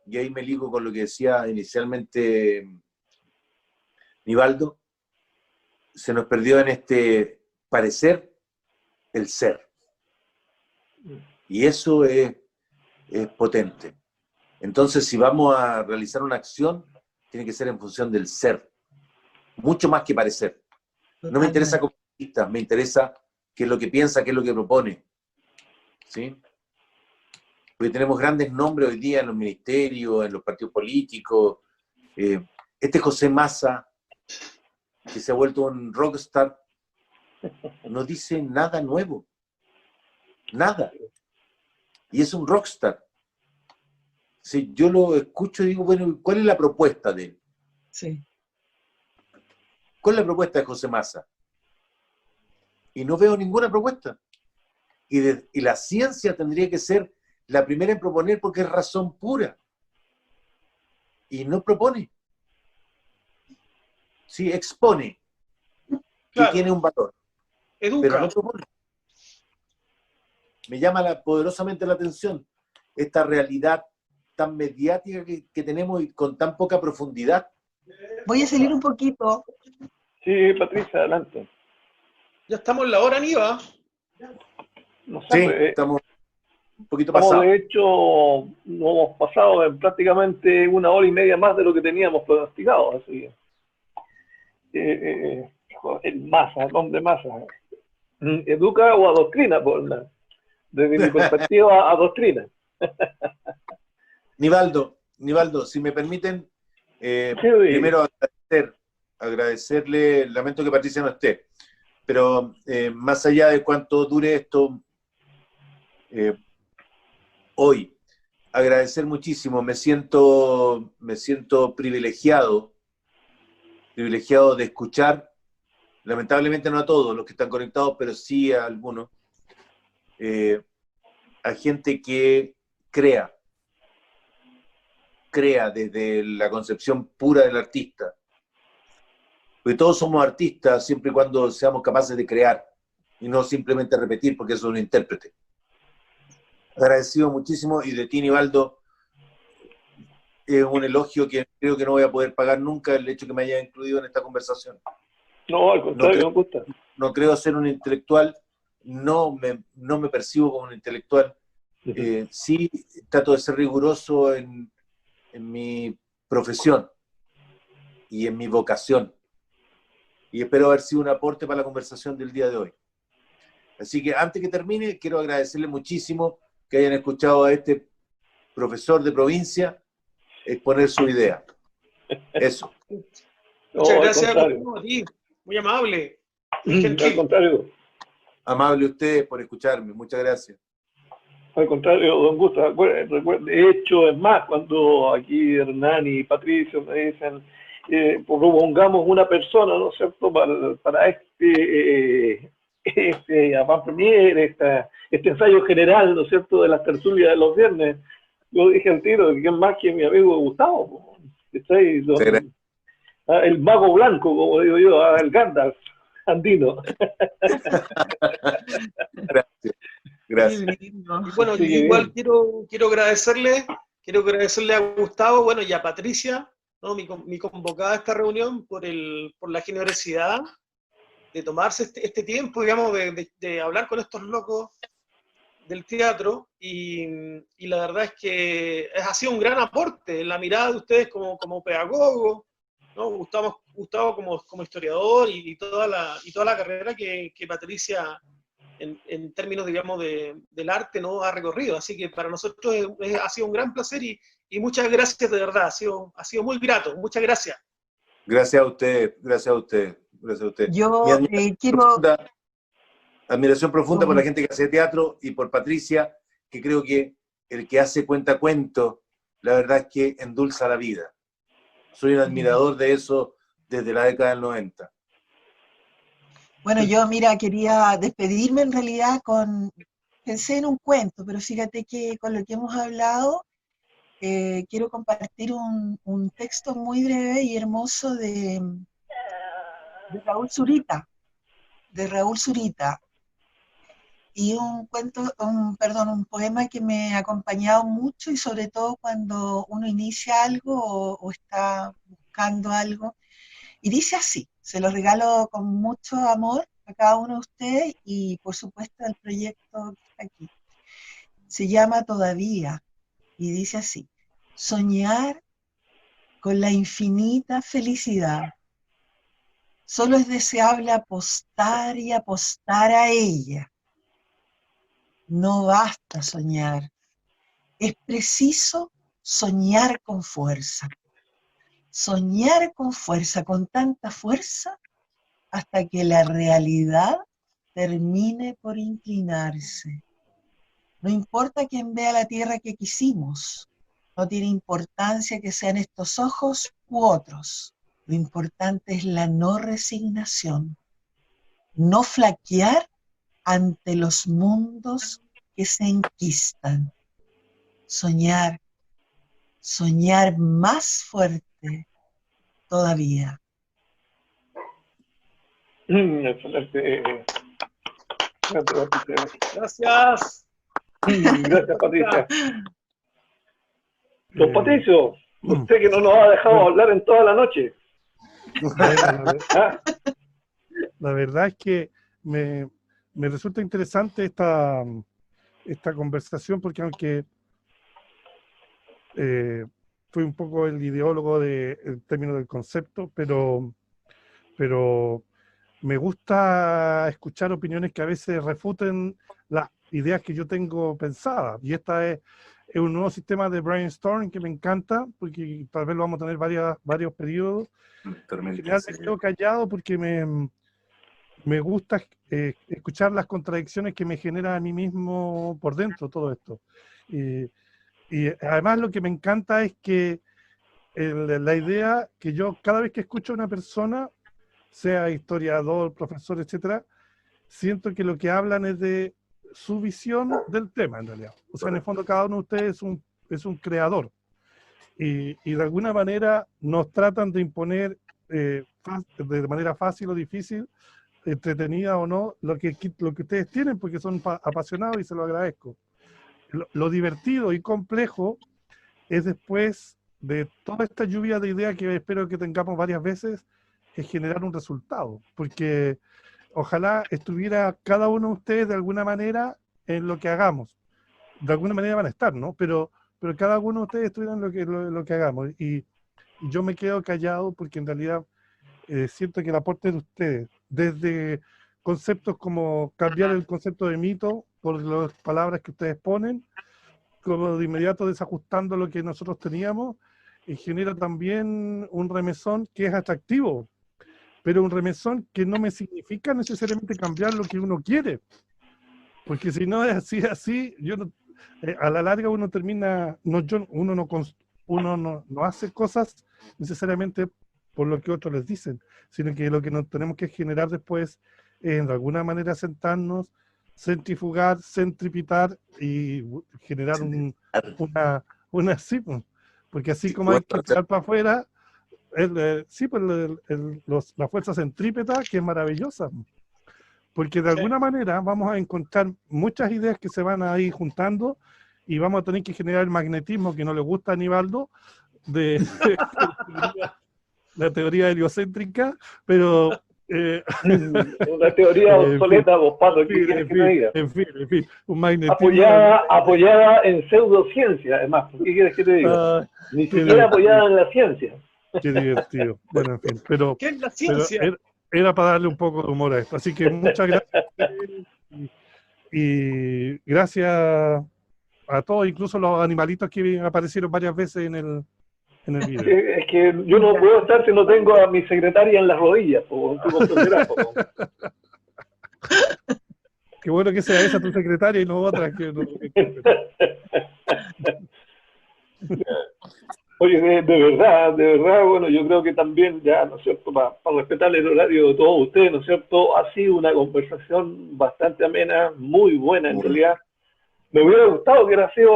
y ahí me ligo con lo que decía inicialmente Nivaldo, se nos perdió en este parecer el ser. Y eso es potente. Entonces, si vamos a realizar una acción, tiene que ser en función del ser, mucho más que parecer. No me interesa como artista, me interesa qué es lo que piensa, qué es lo que propone. ¿Sí? Porque tenemos grandes nombres hoy día en los ministerios, en los partidos políticos. Este José Massa, que se ha vuelto un rockstar, no dice nada nuevo. Nada. Y es un rockstar. Sí, yo lo escucho y digo, bueno, ¿cuál es la propuesta de él? Sí. ¿Cuál es la propuesta de José Massa? Y no veo ninguna propuesta. Y la ciencia tendría que ser la primera en proponer porque es razón pura. Y no propone. Sí, expone. Claro. Que tiene un valor. Educa. Pero no propone. Me llama poderosamente la atención esta realidad tan mediática que tenemos y con tan poca profundidad. Voy a salir un poquito. Sí, Patricia, adelante. Ya estamos en la hora, Niva. No sé, Sí, pues, estamos un poquito estamos pasados. de hecho, no hemos pasado en prácticamente 1 hora y media más de lo que teníamos pronosticado. Así el Massa, el hombre Massa. ¿Educa o adoctrina? Desde mi perspectiva, adoctrina. Nivaldo, si me permiten, primero agradecerle, lamento que Patricia no esté, pero más allá de cuánto dure esto, hoy, agradecer muchísimo, me siento privilegiado de escuchar, lamentablemente no a todos los que están conectados, pero sí a algunos, a gente que crea desde la concepción pura del artista. Porque todos somos artistas siempre y cuando seamos capaces de crear y no simplemente repetir porque eso es un intérprete. Agradecido muchísimo, y de ti, Nivaldo, es un elogio que creo que no voy a poder pagar nunca, el hecho que me haya incluido en esta conversación. No, al contrario, me gusta. No creo ser un intelectual, no me percibo como un intelectual. Sí trato de ser riguroso en mi profesión y en mi vocación. Y espero haber sido un aporte para la conversación del día de hoy. Así que antes que termine, quiero agradecerle muchísimo que hayan escuchado a este profesor de provincia exponer su idea. Eso. Muchas gracias a ti, muy amable. Al contrario. Amable usted por escucharme, muchas gracias. Al contrario, don Gusto, de hecho, es más, cuando aquí Hernán y Patricio me dicen, propongamos una persona, ¿no es cierto?, para este avant premier, este ensayo general, ¿no es cierto?, de las tertulias de los viernes. Yo dije al tiro, ¿quién más que mi amigo Gustavo? El mago blanco, como digo yo, el Gandalf andino. Gracias. Y bueno, sí, igual quiero agradecerle a Gustavo, bueno, y a Patricia, ¿no?, mi convocada a esta reunión por la generosidad de tomarse este tiempo, digamos, de hablar con estos locos del teatro, y la verdad es que ha sido un gran aporte en la mirada de ustedes como pedagogos, ¿no? Gustavo como historiador y toda la carrera que Patricia, en términos, digamos, del arte, ¿no?, ha recorrido. Así que para nosotros ha sido un gran placer y muchas gracias, de verdad. Ha sido muy grato. Muchas gracias. Gracias a usted, gracias a usted, gracias a usted. Yo quiero... Admiración profunda por la gente que hace teatro y por Patricia, que creo que el que hace cuentacuentos, la verdad es que endulza la vida. Soy un admirador de eso desde la década del 90. Bueno, yo, mira, quería despedirme en realidad pensé en un cuento, pero fíjate que con lo que hemos hablado, quiero compartir un texto muy breve y hermoso de Raúl Zurita, y un poema que me ha acompañado mucho, y sobre todo cuando uno inicia algo o está buscando algo, y dice así, se lo regalo con mucho amor a cada uno de ustedes y por supuesto al proyecto que está aquí. Se llama Todavía y dice así: soñar con la infinita felicidad. Solo es deseable apostar y apostar a ella. No basta soñar, es preciso soñar con fuerza. Soñar con fuerza, con tanta fuerza, hasta que la realidad termine por inclinarse. No importa quién vea la tierra que quisimos, no tiene importancia que sean estos ojos u otros. Lo importante es la no resignación, no flaquear ante los mundos que se enquistan. Soñar, soñar más fuerte todavía. Excelente. Gracias. Gracias, Patricia. Don Patricio, usted que no nos ha dejado hablar en toda la noche. La verdad es que me resulta interesante esta conversación, porque aunque fui un poco el ideólogo en términos del concepto, pero me gusta escuchar opiniones que a veces refuten las ideas que yo tengo pensadas, y esta es un nuevo sistema de brainstorming que me encanta, porque tal vez lo vamos a tener varios periodos. En general me quedo callado porque me gusta escuchar las contradicciones que me genera a mí mismo por dentro todo esto. Y además lo que me encanta es que la idea que yo, cada vez que escucho a una persona, sea historiador, profesor, etcétera, siento que lo que hablan es de su visión del tema, en realidad. O sea, en el fondo cada uno de ustedes es un creador. Y de alguna manera nos tratan de imponer de manera fácil o difícil, entretenida o no, lo que ustedes tienen, porque son apasionados y se lo agradezco. Lo divertido y complejo es, después de toda esta lluvia de ideas que espero que tengamos varias veces, es generar un resultado, porque ojalá estuviera cada uno de ustedes de alguna manera en lo que hagamos. De alguna manera van a estar, ¿no? Pero cada uno de ustedes estuviera en lo que hagamos. Y yo me quedo callado porque en realidad siento que el aporte de ustedes, desde conceptos como cambiar el concepto de mito por las palabras que ustedes ponen, como de inmediato desajustando lo que nosotros teníamos, genera también un remesón que es atractivo, pero un remesón que no me significa necesariamente cambiar lo que uno quiere, porque si no es así, yo no, a la larga uno termina, uno no hace cosas necesariamente por lo que otros les dicen, sino que lo que nos tenemos que generar después es de alguna manera sentarnos, centrifugar, centripetar y generar una sí, porque así como hay que echar para afuera, la fuerza centrípeta, que es maravillosa, porque de alguna manera vamos a encontrar muchas ideas que se van a ir juntando y vamos a tener que generar el magnetismo que no le gusta a Aníbaldo de la teoría heliocéntrica, pero una teoría obsoleta, vos, Pato, ¿qué quieres que me diga? En fin, un magnetismo apoyada en pseudociencia, además, ¿qué quieres que te diga? Ni siquiera apoyada en la ciencia. Qué divertido. Bueno, en fin, pero ¿Qué es la ciencia? era para darle un poco de humor a esto. Así que muchas gracias. Y gracias a todos, incluso los animalitos que aparecieron varias veces en el video. Es que yo no puedo estar si no tengo a mi secretaria en las rodillas, tú comprenderás. Qué bueno que sea esa tu secretaria y no otra. Oye, de verdad, bueno, yo creo que también ya, ¿no es cierto?, para respetar el horario de todos ustedes, ¿no es cierto?, ha sido una conversación bastante amena, muy buena en realidad. Me hubiera gustado que hubiera sido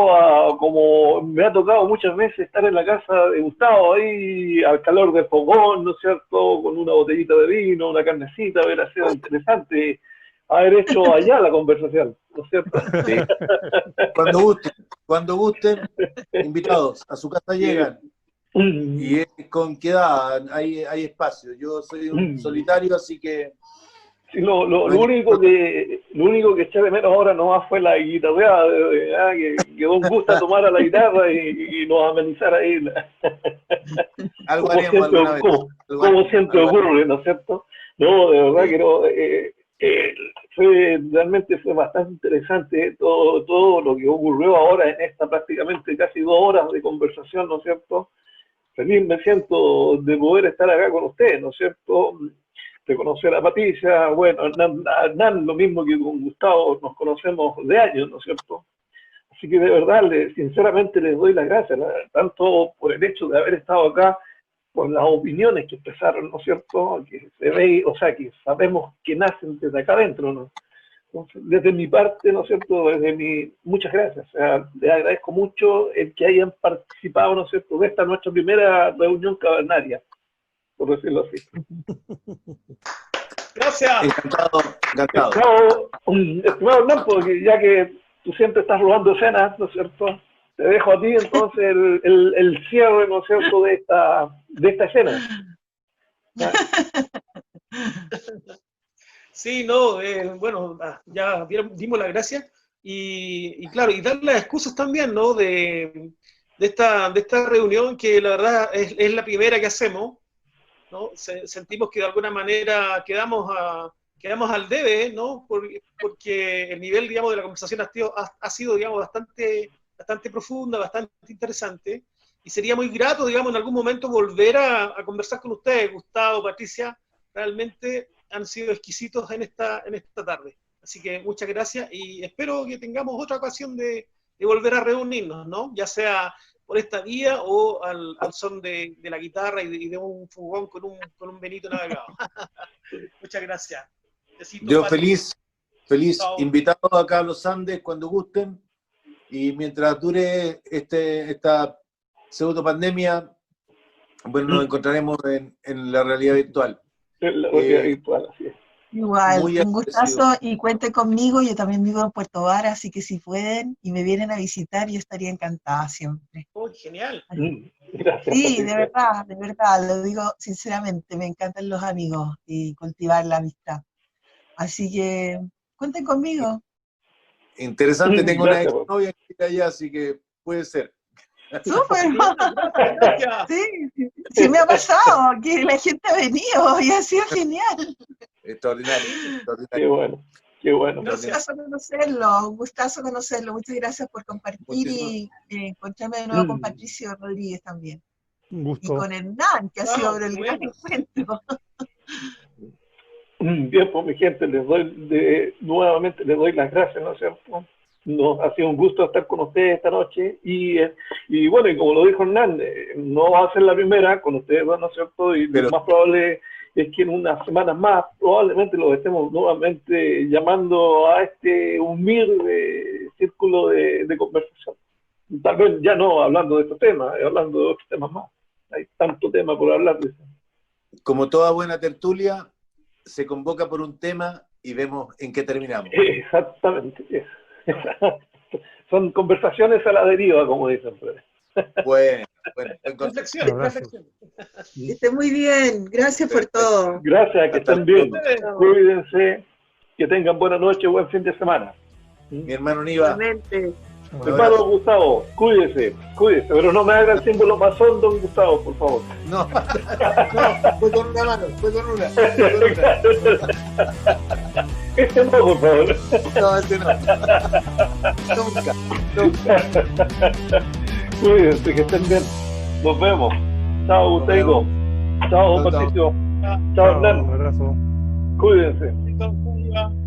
como me ha tocado muchas veces estar en la casa de Gustavo ahí al calor del fogón, ¿no es cierto?, con una botellita de vino, una carnecita, hubiera sido interesante haber hecho allá la conversación, ¿no es cierto? Sí. Cuando gusten, invitados, a su casa llegan. Y es con qué edad, hay espacio. Yo soy un solitario, así que... Sí, lo único que eché de menos ahora nomás fue la guitarreada, que Don Gusta tomara la guitarra y nos amenizara ahí. Algo haremos alguna vez. Como siempre ocurre, ¿no es cierto? No, de verdad que no. Realmente fue bastante interesante todo lo que ocurrió ahora en esta prácticamente casi 2 horas de conversación, ¿no es cierto? Feliz me siento de poder estar acá con ustedes, ¿no es cierto? De conocer a Patricia, bueno, Hernán, lo mismo que con Gustavo, nos conocemos de años, ¿no es cierto? Así que de verdad, sinceramente les doy las gracias, tanto por el hecho de haber estado acá, por las opiniones que expresaron, ¿no es cierto? Que se ve, o sea, que sabemos que nacen desde acá adentro, ¿no? Entonces, desde mi parte, ¿no es cierto? Muchas gracias. O sea, les agradezco mucho el que hayan participado, ¿no es cierto?, de esta nuestra primera reunión cavernaria, por decirlo así. Gracias. Encantado. Estimado Hernán, porque ya que tú siempre estás robando escenas, ¿no es cierto?, te dejo a ti entonces el cierre, ¿no es cierto?, de esta escena. Sí, no, bueno, ya dimos las gracias y claro, y dar las excusas también, ¿no?, de esta reunión que la verdad es la primera que hacemos, ¿no? Sentimos que de alguna manera quedamos al debe, ¿no? Porque el nivel, digamos, de la conversación ha sido, digamos, bastante profunda, bastante interesante, y sería muy grato, digamos, en algún momento volver a conversar con ustedes. Gustavo, Patricia, realmente han sido exquisitos en esta tarde. Así que muchas gracias y espero que tengamos otra ocasión de volver a reunirnos, ¿no? Ya sea por esta vía o al son de la guitarra y de un fugón con un Benito navegado. Muchas gracias. Besito, yo Pati. feliz Chao. invitado acá a los Andes cuando gusten, y mientras dure esta pseudo pandemia, bueno, nos encontraremos en la realidad virtual. La realidad virtual, así es. Igual, Muy un gustazo y cuenten conmigo. Yo también vivo en Puerto Vara, así que si pueden y me vienen a visitar, yo estaría encantada siempre. Oh, genial. Gracias, Sí, Patricia. de verdad, lo digo sinceramente, me encantan los amigos y cultivar la amistad. Así que cuenten conmigo. Interesante, tengo Gracias, una exnovia que está allá, así que puede ser. ¡Súper! Gracias. Sí, me ha pasado que la gente ha venido y ha sido genial. Extraordinario. Qué bueno. Un gustazo conocerlo. Muchas gracias por compartir y encontrarme de nuevo con Patricio Rodríguez también. Un gusto. Y con Hernán, que ha sido el gran encuentro. Bien, pues mi gente, nuevamente les doy las gracias, ¿no es cierto? Nos ha sido un gusto estar con ustedes esta noche y bueno, y como lo dijo Hernán, no va a ser la primera con ustedes, ¿no es cierto? Y lo más probable es que en unas semanas más probablemente los estemos nuevamente llamando a este humilde círculo de conversación. Tal vez ya no hablando de estos temas, hablando de otros temas más. Hay tanto tema por hablar de eso. Como toda buena tertulia, se convoca por un tema y vemos en qué terminamos. Exactamente. Son conversaciones a la deriva, como dicen. Bueno. Reflexión. Que estén muy bien. Gracias por todo. Gracias, que estén bien. Cuídense, que tengan buena noche, buen fin de semana. Mi hermano Niva. Hermano Gustavo, cuídese, pero no me haga el símbolo masón, don Gustavo, por favor. No, fue con una mano, fue con una. Este no, por favor. No, este no. Nunca. Cuídense, que estén bien. Nos vemos. Chao, Gustavo. Chao, Patricio. Chao, Hernán. Un abrazo. Cuídense. Entonces,